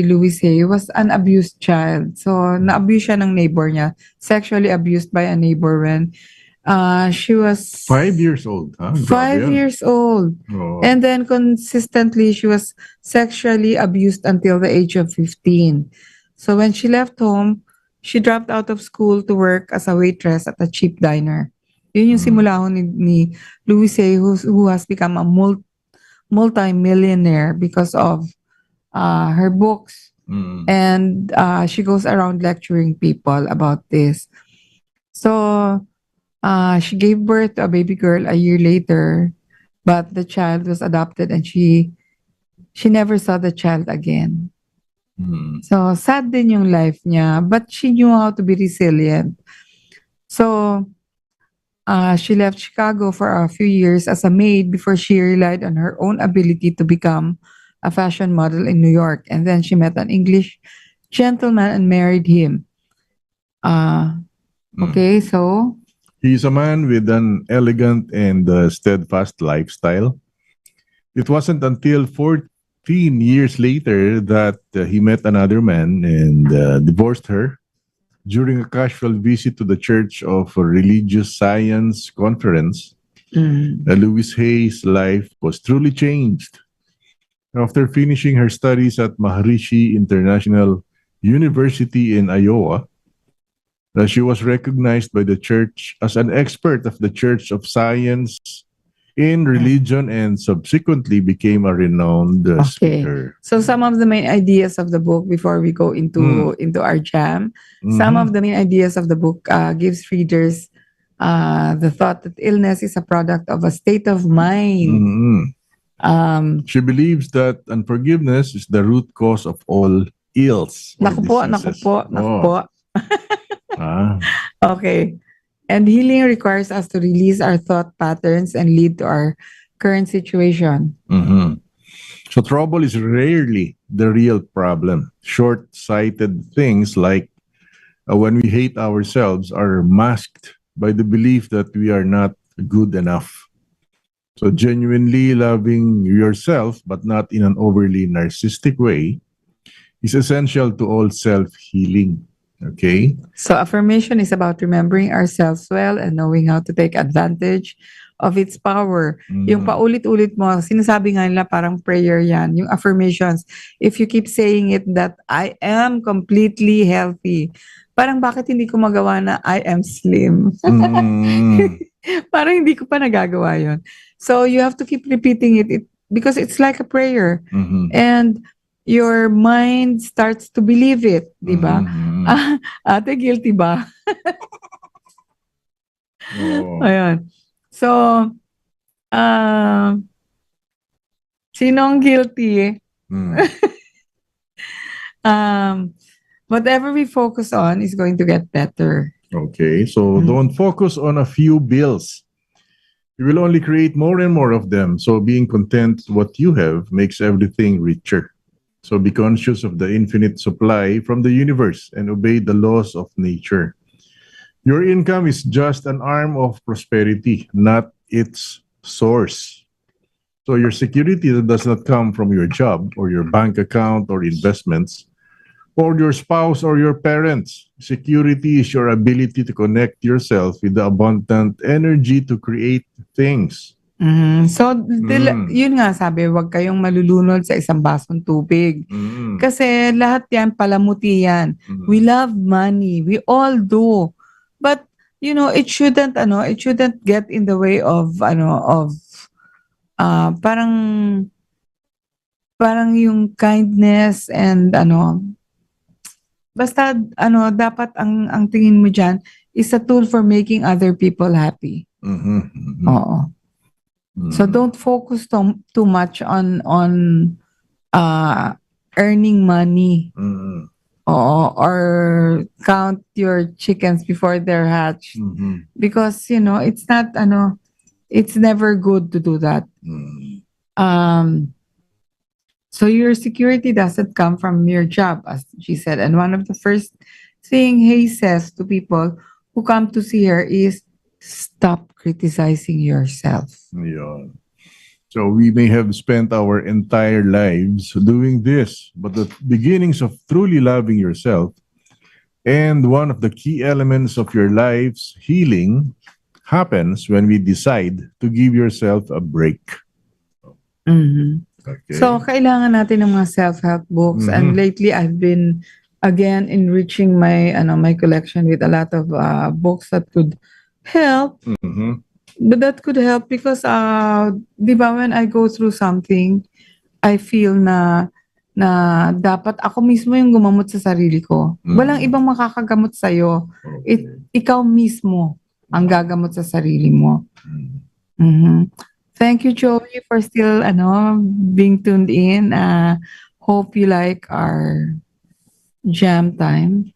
Louise Hay was an abused child. So, na-abuse siya ng neighbor niya. Sexually abused by a neighbor when she was 5 years old. 5 years old. And then consistently, she was sexually abused until the age of 15. So, when she left home, she dropped out of school to work as a waitress at a cheap diner. Yun yung simula ho ni Louise Hay, who has become a multi-millionaire because of her books. And she goes around lecturing people about this. So she gave birth to a baby girl a year later, but the child was adopted and she never saw the child again. So sad din yung life niya, but she knew how to be resilient. So she left Chicago for a few years as a maid before she relied on her own ability to become a fashion model in New York. And then she met an English gentleman and married him. Okay, so He is a man with an elegant and steadfast lifestyle. It wasn't until 14 years later that he met another man and divorced her during a casual visit to the Church of Religious Science Conference. Louis Hay's life was truly changed. After finishing her studies at Maharishi International University in Iowa, she was recognized by the church as an expert of the Church of Science in religion and subsequently became a renowned speaker. So some of the main ideas of the book before we go into our jam, some of the main ideas of the book gives readers the thought that illness is a product of a state of mind. She believes that unforgiveness is the root cause of all ills. Naku po. Okay. And healing requires us to release our thought patterns and lead to our current situation. So trouble is rarely the real problem. Short-sighted things like when we hate ourselves are masked by the belief that we are not good enough. So genuinely loving yourself, but not in an overly narcissistic way, is essential to all self-healing. Okay? So affirmation is about remembering ourselves well and knowing how to take advantage of its power. Yung paulit-ulit mo, sinasabi nga nila parang prayer yan, yung affirmations. If you keep saying it that I am completely healthy, parang bakit hindi ko magawa na I am slim? Parang hindi ko pa nagagawa yon. So you have to keep repeating it because it's like a prayer. And your mind starts to believe it, di ba? Ate, guilty ba? Ayan. So, sinong guilty? Whatever we focus on is going to get better. Okay, so don't focus on a few bills. You will only create more and more of them. So being content with what you have makes everything richer. So be conscious of the infinite supply from the universe and obey the laws of nature. Your income is just an arm of prosperity, not its source. So your security does not come from your job or your bank account or investments or your spouse or your parents. Security is your ability to connect yourself with the abundant energy to create things. So, yun nga sabi, huwag kayong malulunod sa isang basong tubig. Kasi lahat yan, palamuti yan. We love money. We all do. But, you know, it shouldn't get in the way of, parang yung kindness and, basta, dapat ang tingin mo dyan is a tool for making other people happy. Oo. So don't focus too much on earning money. Or count your chickens before they're hatched. Because it's not it's never good to do that. So your security doesn't come from your job, as she said. And one of the first thing he says to people who come to see her is stop criticizing yourself. Yeah. So we may have spent our entire lives doing this, but the beginnings of truly loving yourself and one of the key elements of your life's healing happens when we decide to give yourself a break. Okay. So kailangan natin ng mga self-help books, and lately I've been again enriching my my collection with a lot of books that could help. But that could help because di ba, when I go through something, I feel na dapat ako mismo yung gumamot sa sarili ko. Walang ibang makakagamot sa'yo. Ikaw mismo ang gagamot sa sarili mo. Thank you, Joey, for still being tuned in. Hope you like our jam time.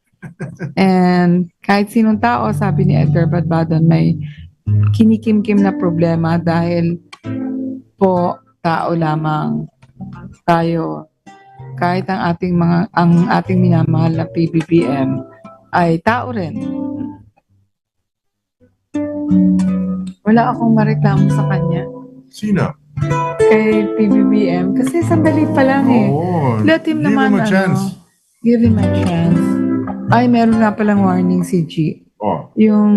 And kahit sinong tao, sabi ni Edgar Badbadon, may kinikim-kim na problema dahil po tao lamang tayo. Kahit ang ating minamahal na PBBM ay tao rin. Wala akong mareklamo sa kanya. Sino? Kay PBBM. Kasi sandali pa lang eh. Oo. Let him Give naman, him a chance. give him a chance. Ay, meron nga palang warning si G. Oh. Yung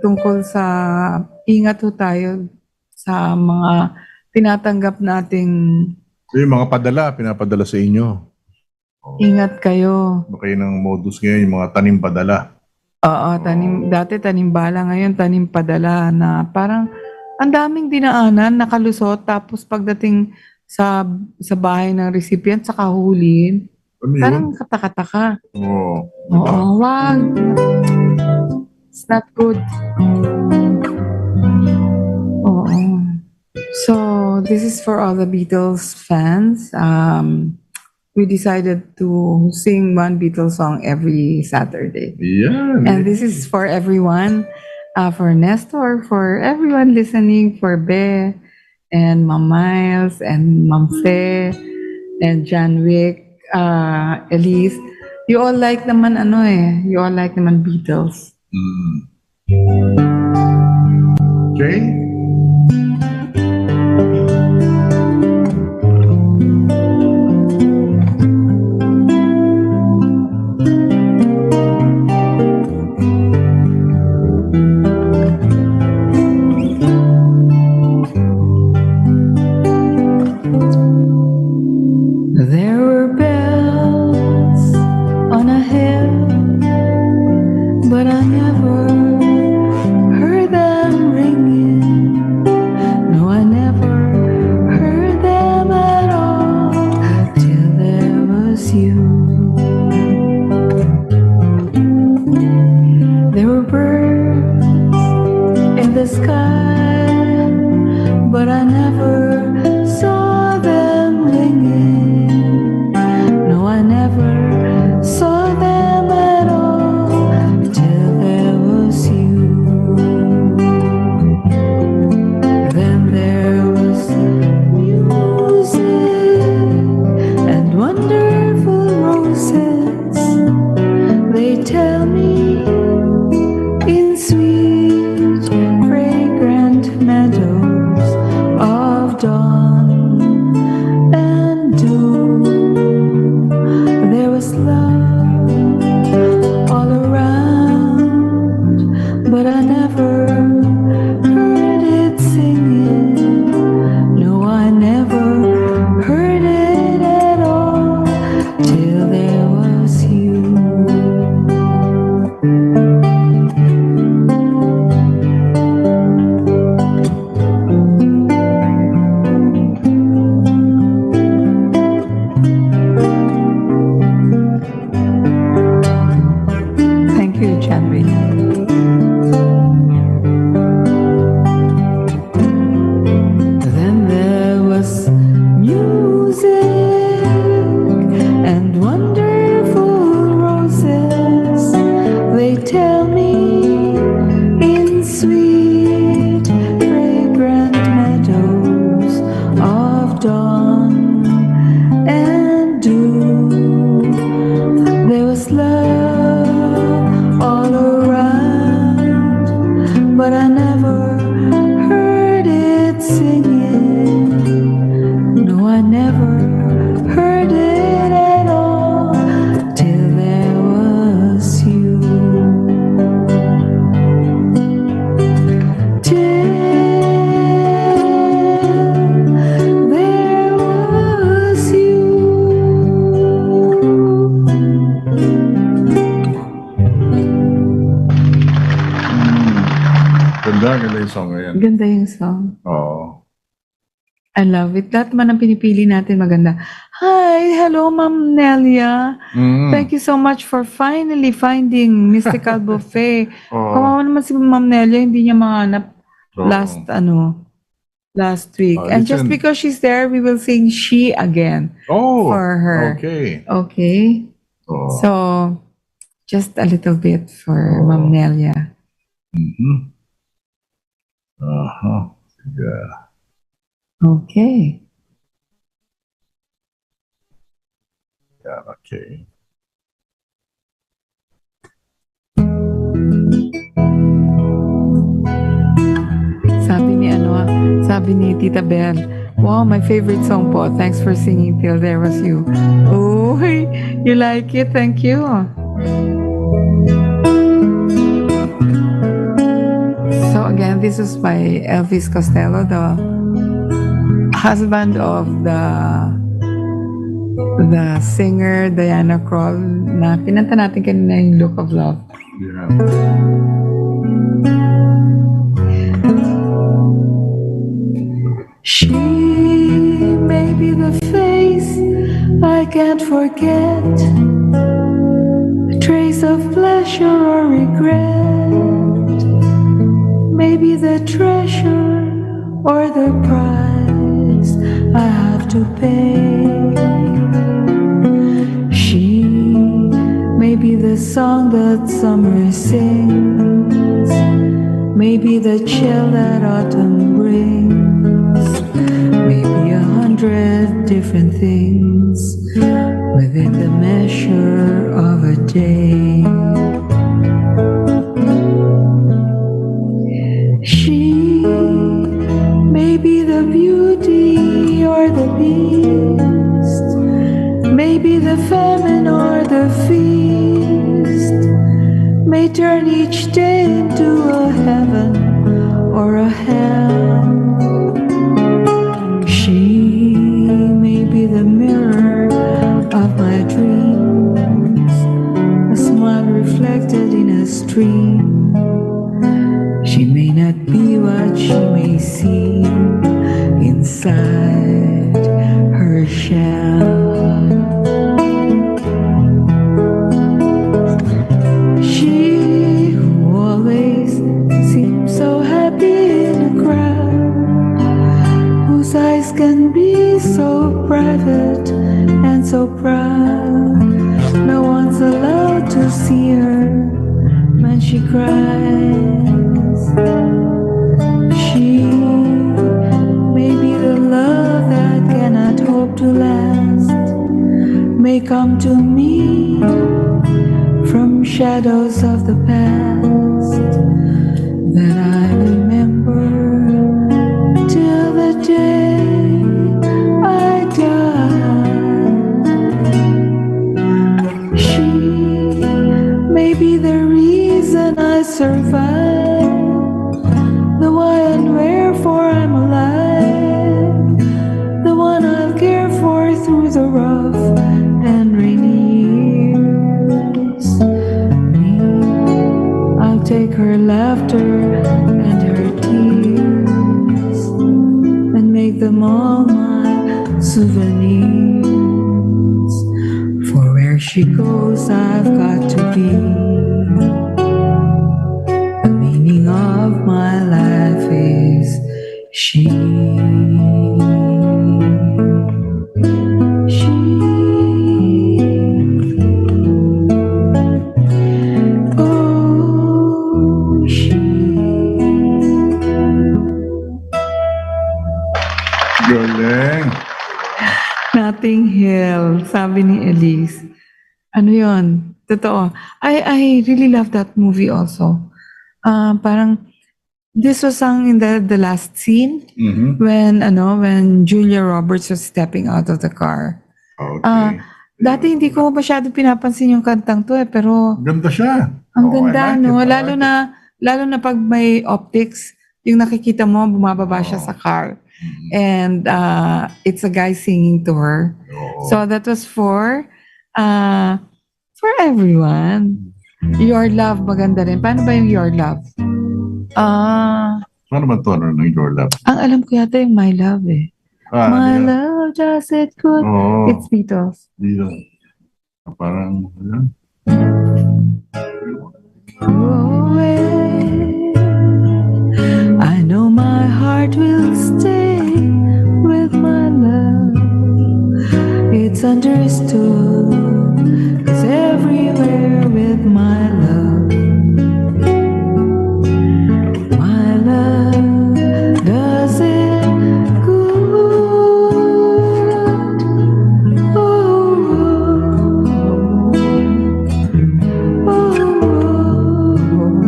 tungkol sa ingat ho tayo sa mga tinatanggap nating Yung mga pinapadala sa inyo. ingat kayo. Baka yun ang modus ngayon, yung mga tanim padala. Oo, dati tanim bala, ngayon tanim padala na parang ang daming dinaanan, nakalusot, tapos pagdating sa bahay ng recipient, saka huliin. Ano yun? Parang kataka-taka. Oo. Oo, wag. It's not good. Oo. So, this is for all the Beatles fans. We decided to sing one Beatles song every Saturday. Yeah. And this is for everyone, for Nestor, for everyone listening, for Be, and Ma'am Miles, and Ma'am Fe, and John Wick, Elise. You all like naman you all like naman Beatles. Okay. There were bells on a hill, but I never heard them ringing. No, I never heard them at all till there was you. There were birds in the sky, but I never saw them winging. No, I never saw them at all till there was you. Then there was music and wonderful roses. They tell me in sweet, fragrant meadows of dawn and dew. There was love all around, but I never heard it singing. No, I never heard it at all till there was you. Thank you, Chanwi. Then there was music and wonderful roses. They tell me in sweet, fragrant meadows of dawn and dew. There was love all around, but I never heard it singing. No, I never heard it at all till there was you. Till there was you. Ganda yung song ngayon. Ganda yung song. Oo. I love it. Lahat man ang pinipili natin maganda. Hi! Hello, Ma'am Nelia. Thank you so much for finally finding Mystical Buffet. Oo. Kawawa naman si Ma'am Nelia, hindi niya mahanap Oo. last week. And just listen. because she's there, we will sing She again Oh, for her. okay. Okay? Oh. So, just a little bit for Ma'am Nelia. Mhm. Aha. Yeah. Okay. Yeah, okay. Sabi ni Tita Belle, wow, my favorite song po. Thanks for singing Till There Was You. Oh, you like it? Thank you. So again, this is by Elvis Costello, the husband of the singer Diana Krall na pinanta natin kanina yung Look of Love. Yeah. She may be the face I can't forget, a trace of pleasure or regret, maybe the treasure or the price I have to pay. She may be the song that summer sings, maybe the chill that autumn brings, maybe 100 different things within the measure of a day. She may be the beauty or the beast, maybe the famine or the feast, may turn each day into a heaven or a hell. She may be the mirror of my dreams, a smile reflected in a stream. She may not be what she may seem inside her shell. She who always seems so happy in a crowd, whose eyes can be so private and so proud, no one's allowed to see her when she cries. She may be the love that cannot hope to last, may come to me from shadows of the past that I remember till the day I die. She may be the reason I survive, the why and wherefore I'm alive, the one I'll care for through the rough and rainy years. Me, I'll take her laughter and her tears and make them all my souvenirs. For where she goes, I've got to be. The meaning of my life is she. Oh, she. Galing. Nothing Hill, sabi ni Elise. Ano yon? Totoo. I really love that movie also. Parang this was sung in the last scene when Julia Roberts was stepping out of the car. Okay. Dati hindi ko masyado pinapansin yung kantang to pero Ganda siya. ang Oh, ganda I like no, it. I like it. lalo na pag may optics, yung nakikita mo bumababa siya sa car. And it's a guy singing to her. Oo. So that was for everyone. Your Love, maganda rin. Paano ba yung Your Love? Ano ba ito? Ano ng Your Love? Ang alam ko yata yung My Love eh. My ano yan? love just it good. Oo. It's Beatles. Dito. Parang, ano? Go away. I know my heart will stay with my love. It's understood. It's everywhere with my love. My love does it good. Oh, oh, oh.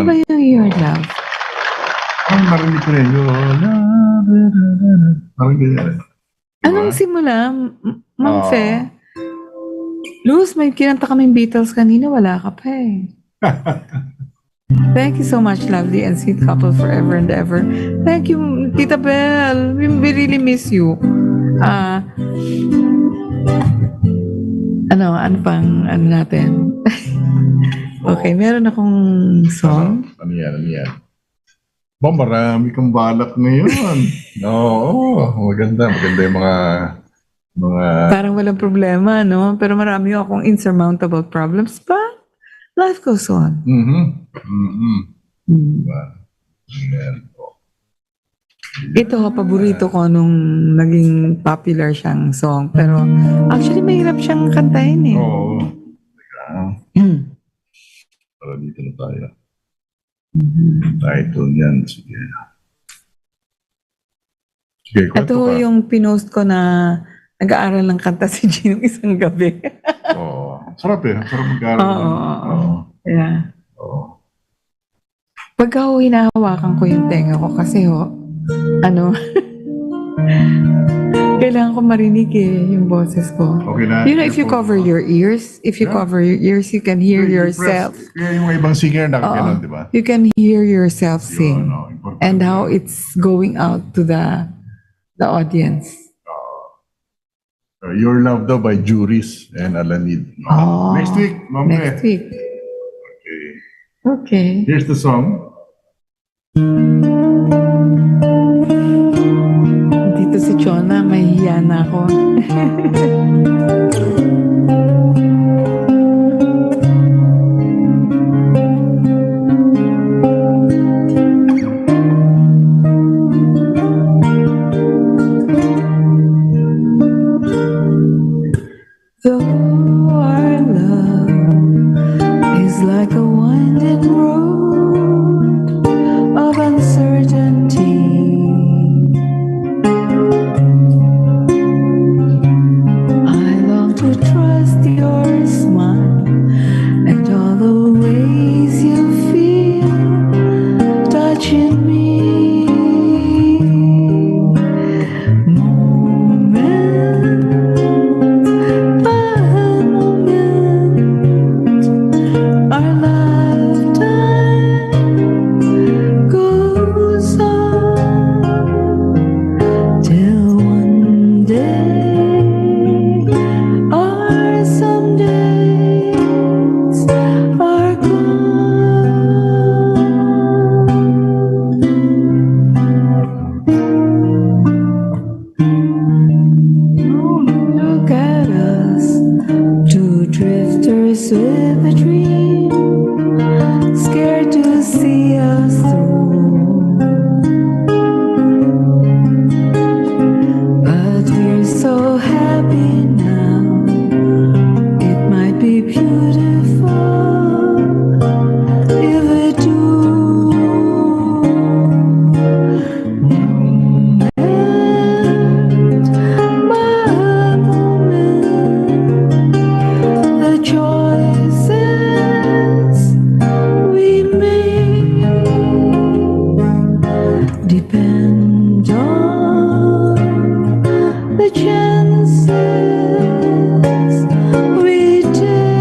Ano ba yung Your Love? Ang narinig ko rin yun. Parang ganyan. Anong simula, Ma'am Fe? Luz, may kinanta kaming Beatles kanina, wala ka pa eh. Thank you so much, lovely and sweet couple forever and ever. Thank you, Tita Belle. We really miss you. Ano pang, ano natin? Okay, meron akong song. Ano yan? Marami kang balak ngayon. Oo, maganda yung mga Parang walang problema, no? Pero marami akong insurmountable problems pa. Life goes on. Yan. Ito, paborito ko nung naging popular siyang song. Pero actually, mahirap siyang kantahin eh. Oo. Para dito na tayo. Title niyan. Sige, kwento Ito ka. yung pinost ko na nag-aaral ng kanta si Gino isang gabi. Oo. Sarap eh. Sarap mag-aaral. Oo. Yeah. Oo. Pagka hinahawakan ko yung tenga ko kasi kailangan ko marinig yung boses ko. Okay na. You know, if you cover your ears, you can hear yourself. Kaya yung mga ibang singer nakaganon, di ba? You can hear yourself sing Importante and how yun. it's going out to the audience. Your Love daw by Juris and Alanid. Next week, Ma'am Next Fe. week. Okay. Here's the song. Dito si Chona, mahihiya na ako. Though our love is like a winding road of uncertainty, I long to trust your smile and all the ways you feel touching me. Our lifetime goes on till one day or some days are gone. Look at us, two drifters with a dream, scared to see us through. But we're so happy now, it might be beautiful if we do. Moment by moment, the choices we make depend on the chances we take.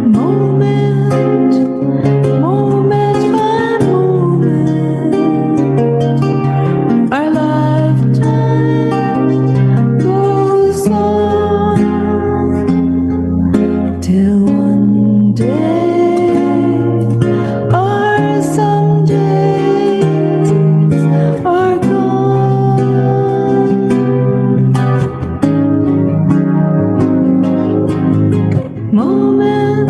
Moment by moment, our lifetime goes on till one day or some days are gone. Moment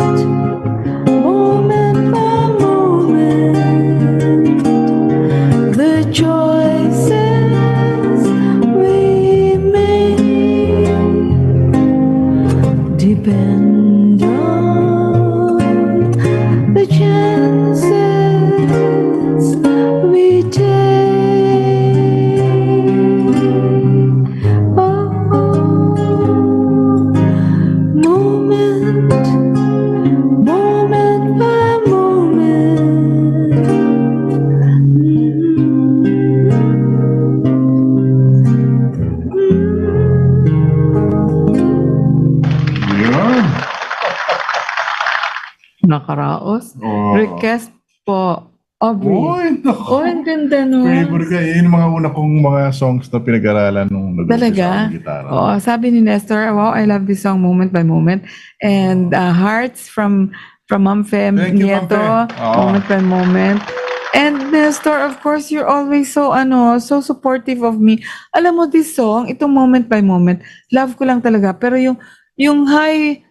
by moment, the choices we make depend on the chances we take. Oh, Nakaraos. Oh. Request po, Aubrey. Oy, Oh, ang ganda nun. favorite ka. Yun yung mga una kong mga songs na pinag-aralan nung nag-umpisa Talaga? ako ng gitara. Oo, sabi ni Nestor, wow, I love this song moment by moment. And hearts from Ma'am Fem Thank you, Ma'am Nieto, Fe. Oo. moment by moment. And Nestor, of course, you're always so so supportive of me. Alam mo, this song, itong moment by moment, love ko lang talaga. Pero yung high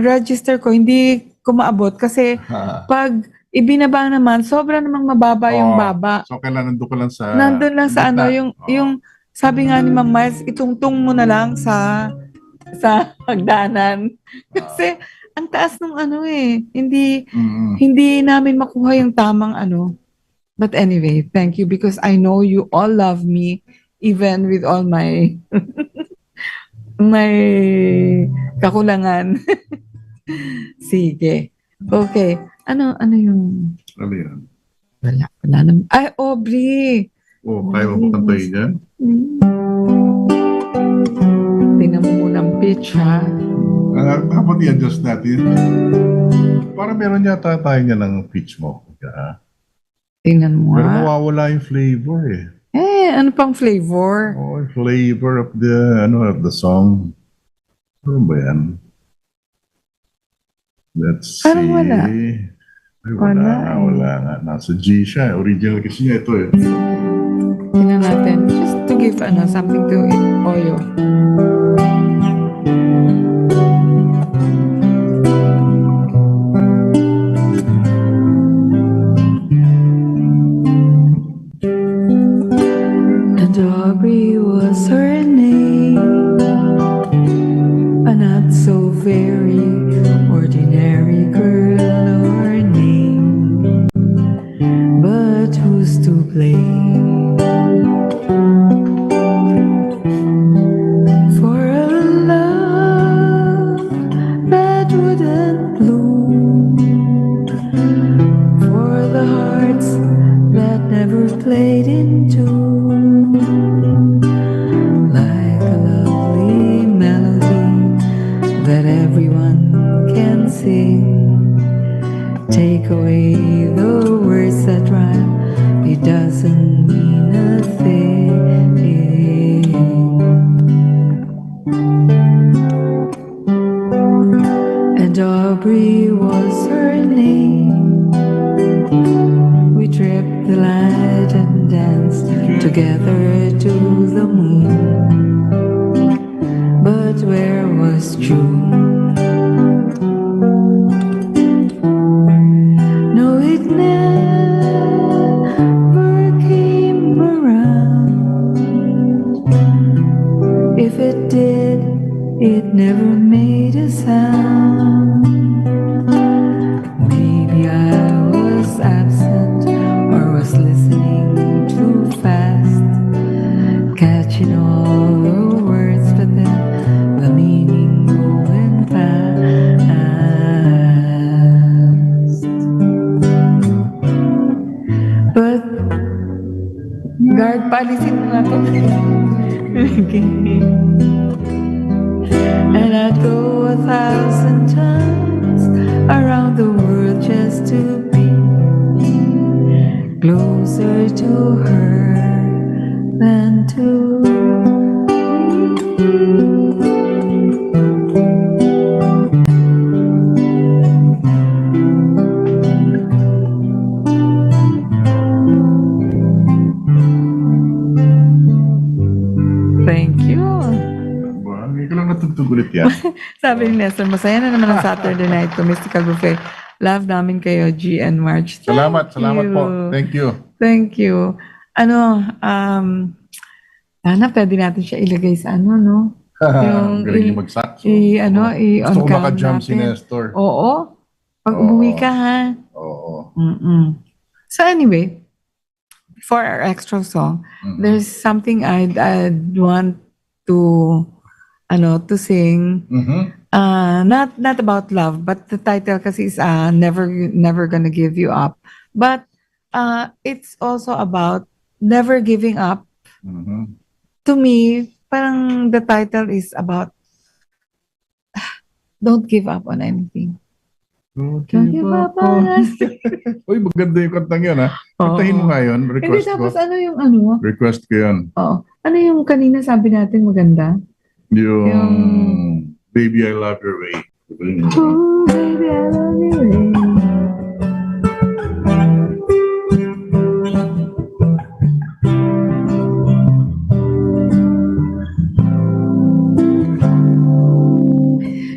register ko, hindi ko maabot kasi pag ibinaba naman, sobra namang mababa yung Oo. baba. So, kailan nandun ka lang sa... Nandun lang sa gitna? yung sabi nga ni Ma'am Miles, itungtong mo na lang sa hagdanan. Kasi ang taas ng hindi namin makuha yung tamang But anyway, thank you because I know you all love me even with all my my kakulangan. Sige. Okay. Ano yung Ano yan? wala naman. Ay, Aubrey. Oh, kaya mo ba kantayin yan? Tingnan mo muna ang pitch, ha? Dapat i-adjust natin. Parang meron yata tayo niya ng pitch mo. Tingnan mo, Pero ha? mawawala yung flavor eh. Ano pang flavor? Oh, yung flavor of the song. Ano ba yan? Let's see. Parang wala. Ay, wala Wala eh. nga. Nasa G siya. Original kasi niya ito eh. Tingnan natin. Just to give something to Oyo. And Aubrey was her name, a not so very ordinary girl or name, but who's to blame for a love that wouldn't bloom, for the hearts that never played in tune, like a lovely melody that everyone can sing. Take away the words that rhyme, it doesn't mean a thing. And Aubrey was her name. We tripped the light and danced together to the moon. But where was June? No, it never came around. If it did, it never made a sound. Maybe I was absent or was listening too fast, catching all the words, but then the meaning going past. But guard, paalisin mo nga to. And I'd go 1,000 times around the world just to be closer to her than to Thank you. Hindi ko lang natugtog ulit yan. Sabi ni Nestor, masaya na naman ang Saturday night to Mystical Buffet. Love namin kayo, G and Marge. Salamat po. you. Thank you. Thank you. Sana pwede natin siya ilagay sa no? Ang galing niya mag-saxo. I-on Gusto ko cam maka-jump si natin. Nestor. Oo. Pag Oo. umuwi ka, ha? Oo. Mm-mm. So anyway, for our extra song, there's something I'd want to sing. Not about love, but the title kasi is Never Gonna Give You Up. But it's also about never giving up. To me, parang the title is about don't give up on anything. Don't give up on us. Uy, maganda yung kantang yun, ha? Oo. Kantahin mo nga yun. Hindi, Request ko. tapos ano yung ano? Request ko yun. Oo. Ano yung kanina sabi natin maganda? Yung Baby, I Love Your Way. Oh, baby, I love you.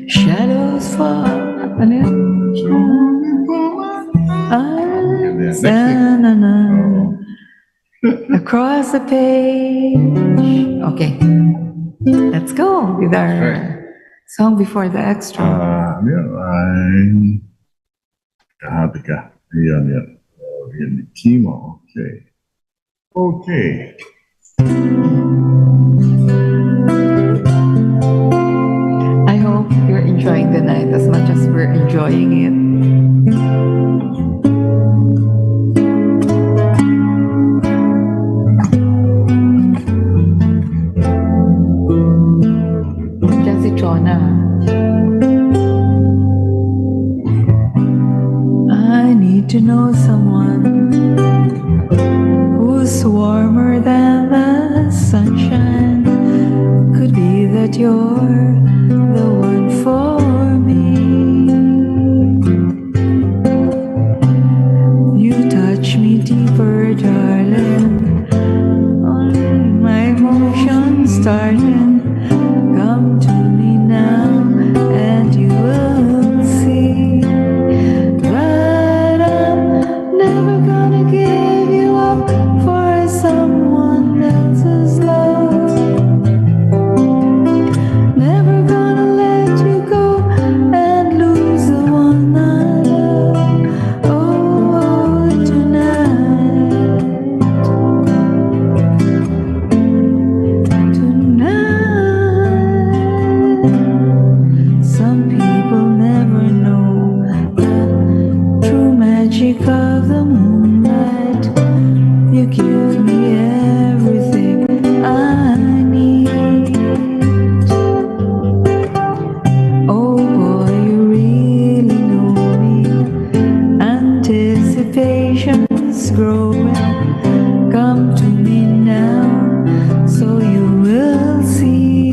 Shadows fall. Ano yan? Across the page. Okay. Let's go with our song before the extra. Ano yun? Kahati ka. Ayan, yan. Yan, Kimo. Okay. Okay. I hope you're enjoying the night as much as we're enjoying it. Diyan si Chona. I need to know someone who's warmer than the sunshine. Could be that you're the one for me. You touch me deeper, darling. Only my emotions starting. Come to me now, and you will see that I'm never gonna give you up for someone else's love. Never gonna let you go and lose the one I love. Oh, tonight, some people never know the true magic of the moonlight. You give me everything I need. Oh boy, you really know me. Anticipation's growing. Come to me now, so you will see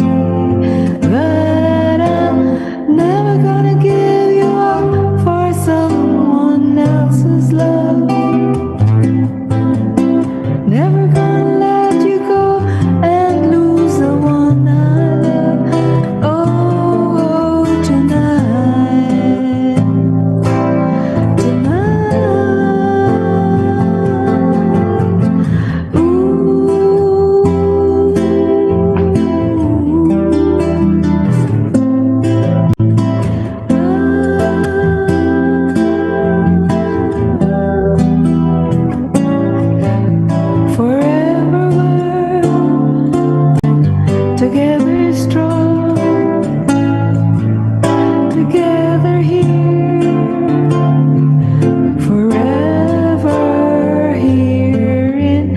that I'm never gonna give you up for someone else's love. Never gonna let you go and lose the one I love. Oh, tonight, tonight, forever we're together strong, together here, forever here, and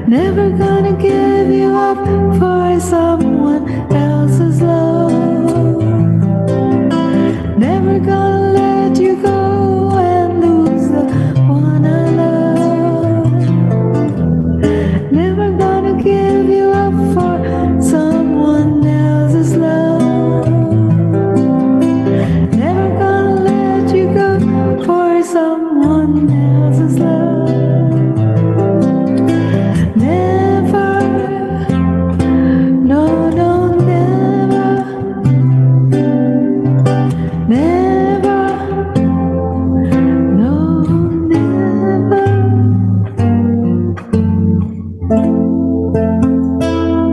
never gonna give you up for someone else's love. Never gonna let you go and lose the one I love. Never gonna give you up for someone else's love. Never gonna let you go for someone else's love. Never, no, no, never, never, no, never.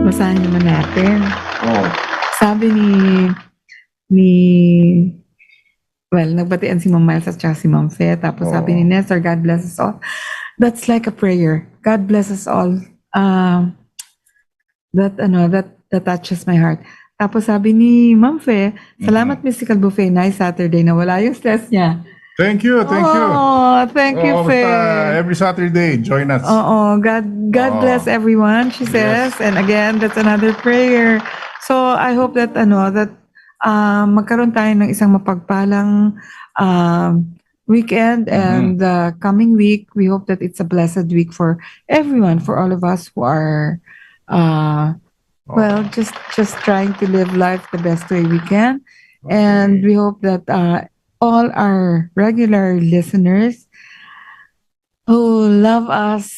Basahin naman natin. Oh. Sabi nagbatian si Ma'am Miles at saka si Ma'am Fe. Tapos sabi ni Nestor, God bless us all. That's like a prayer. God bless us all. That touches my heart. Tapos sabi ni Ma'am Fe, salamat Mystical Buffet, nice Saturday na wala yung stress niya. Thank you, thank you. Oh, thank you, Fe. Every Saturday, join us. God bless everyone, she says. And again, that's another prayer. So I hope that magkaroon tayo ng isang mapagpalang weekend, and the coming week, we hope that it's a blessed week for everyone, for all of us who are well, just trying to live life the best way we can. And we hope that all our regular listeners who love us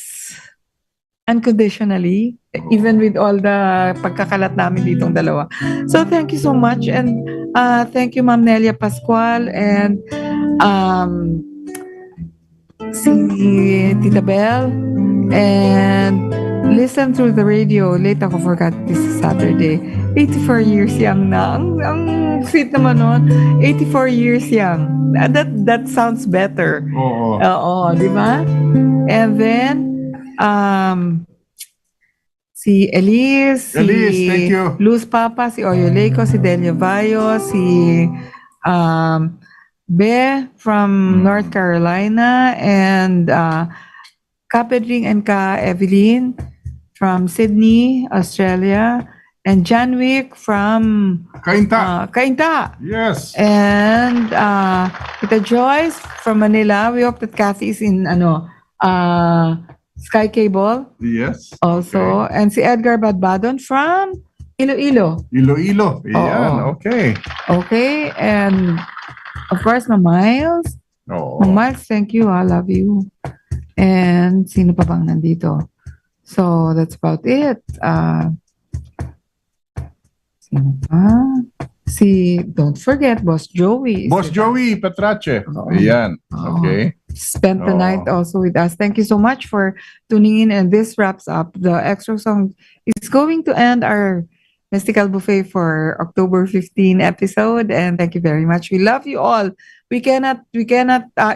unconditionally, even with all the pagkakalat namin ditong dalawa. So thank you so much, and thank you Ma'am Nelia Pascual and si Tita Belle, and listen through the radio. Late ako forgot this Saturday. 84 years young na. Ang sweet naman nun. 84 years young. That sounds better. Oo, di ba? And then, si Elise, Thank you. Luz Papa, si Oyo Leco, si Delia Vayo, si Be from North Carolina, and Kapedring and Ka Evelyn from Sydney, Australia, and Janwick from Cainta. Yes. And Tita Joyce from Manila. We hope that Kathy is in Sky Cable Yes. also. And si Edgar Badbadon from Iloilo. Iloilo. Yan. Okay. Okay, and of course, Ma'am Miles. Ma'am Miles, thank you. I love you. And sino pa bang nandito? So, that's about it. Sino pa? Don't forget, Boss Joey. Boss Joey Petrache. Ayan. Okay. Spent the night also with us. Thank you so much for tuning in. And this wraps up the extra song. It's going to end our Mystical Buffet for October 15 episode. And thank you very much. We love you all. We cannot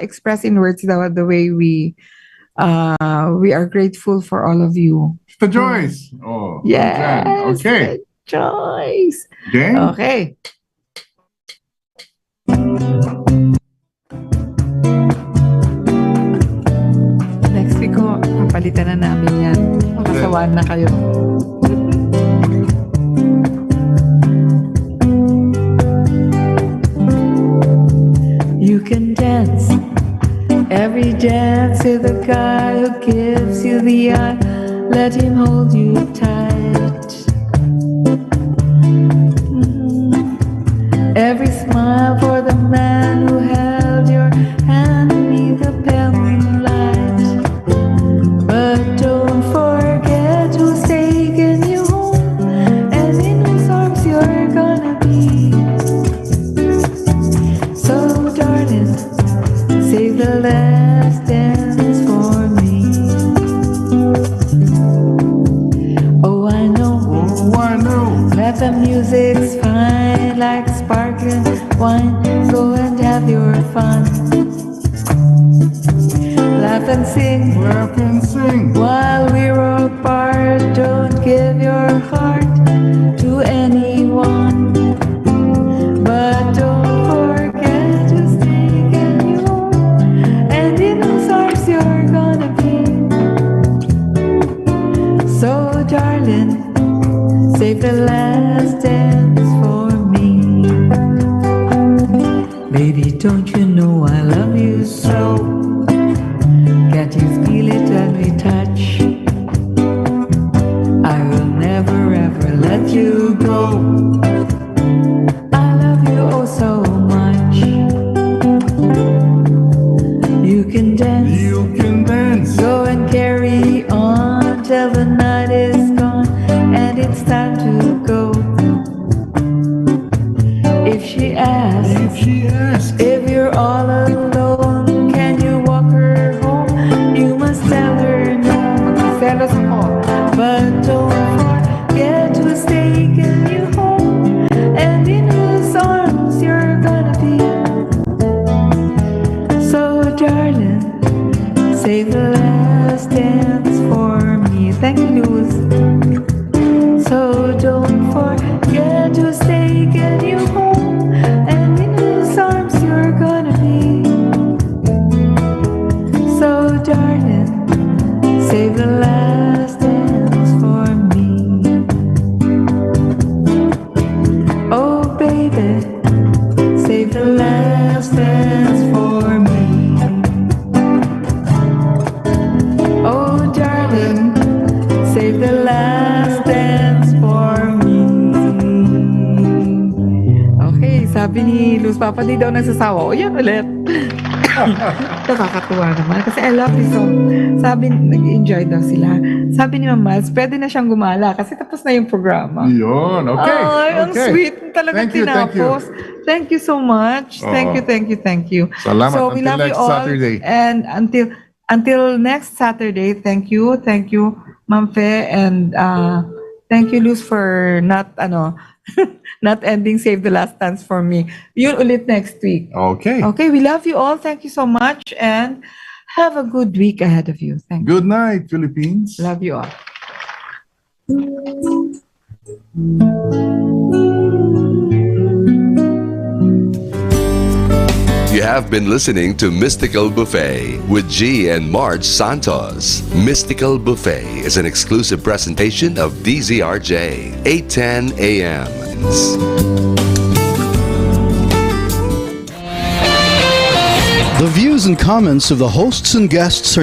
express in words the way we are grateful for all of you. The Joyce. Yes. Okay. Joyce. Okay. Okay. Next week ko, palitan na namin yan. Makasawaan na kayo. You can dance every dance with a guy who gives you the eye. Let him hold you tight. Every smile for the man who held your hand beneath the pale moonlight. But don't forget who's taking you home and in whose arms you're gonna be. So darling, save the last dance for me. Oh, I know. That the music's fine, like sparkling wine. Go and have your fun. Laugh and sing while we're apart. Don't give your heart to anyone, but don't forget who's taking you home and in whose arms you're gonna be. So darling, save the last dance for me. Baby, don't you know I love you so? Can't you feel it when we touch? I will never ever let you go. I love you oh so much. You can dance, go and carry on till the night is gone and it's time to go. If she asks if you're all alone, can you walk her home? You must tell her no. But don't forget who's taking you home and in whose arms you're gonna be. So darling, save the last dance for me. Thank you, Luz. So don't forget who's taking you home and in whose arms sabi ni Luz Papa, di daw nagsasawa. O yan ulit. Nakakatuwa naman. Kasi I love this song. Sabi, nag-enjoy daw sila. Sabi ni Mama, pwede na siyang gumala kasi tapos na yung programa. Yun, okay. Ay, ang okay. sweet. Talagang Thank you, thank you. tinapos. Thank you so much. Thank you, thank you, thank you. Salamat. So we Until love you next all. Saturday. And until next Saturday, thank you, Ma'am Fe, and thank you, Luz, for not not ending Save the Last Dance for me. Yun ulit next week. Okay. Okay, we love you all. Thank you so much, and have a good week ahead of you. Thank you. Good night, Philippines. Love you all. You have been listening to Mystical Buffet with G and Marge Santos. Mystical Buffet is an exclusive presentation of DZRJ, 810 AM. The views and comments of the hosts and guests are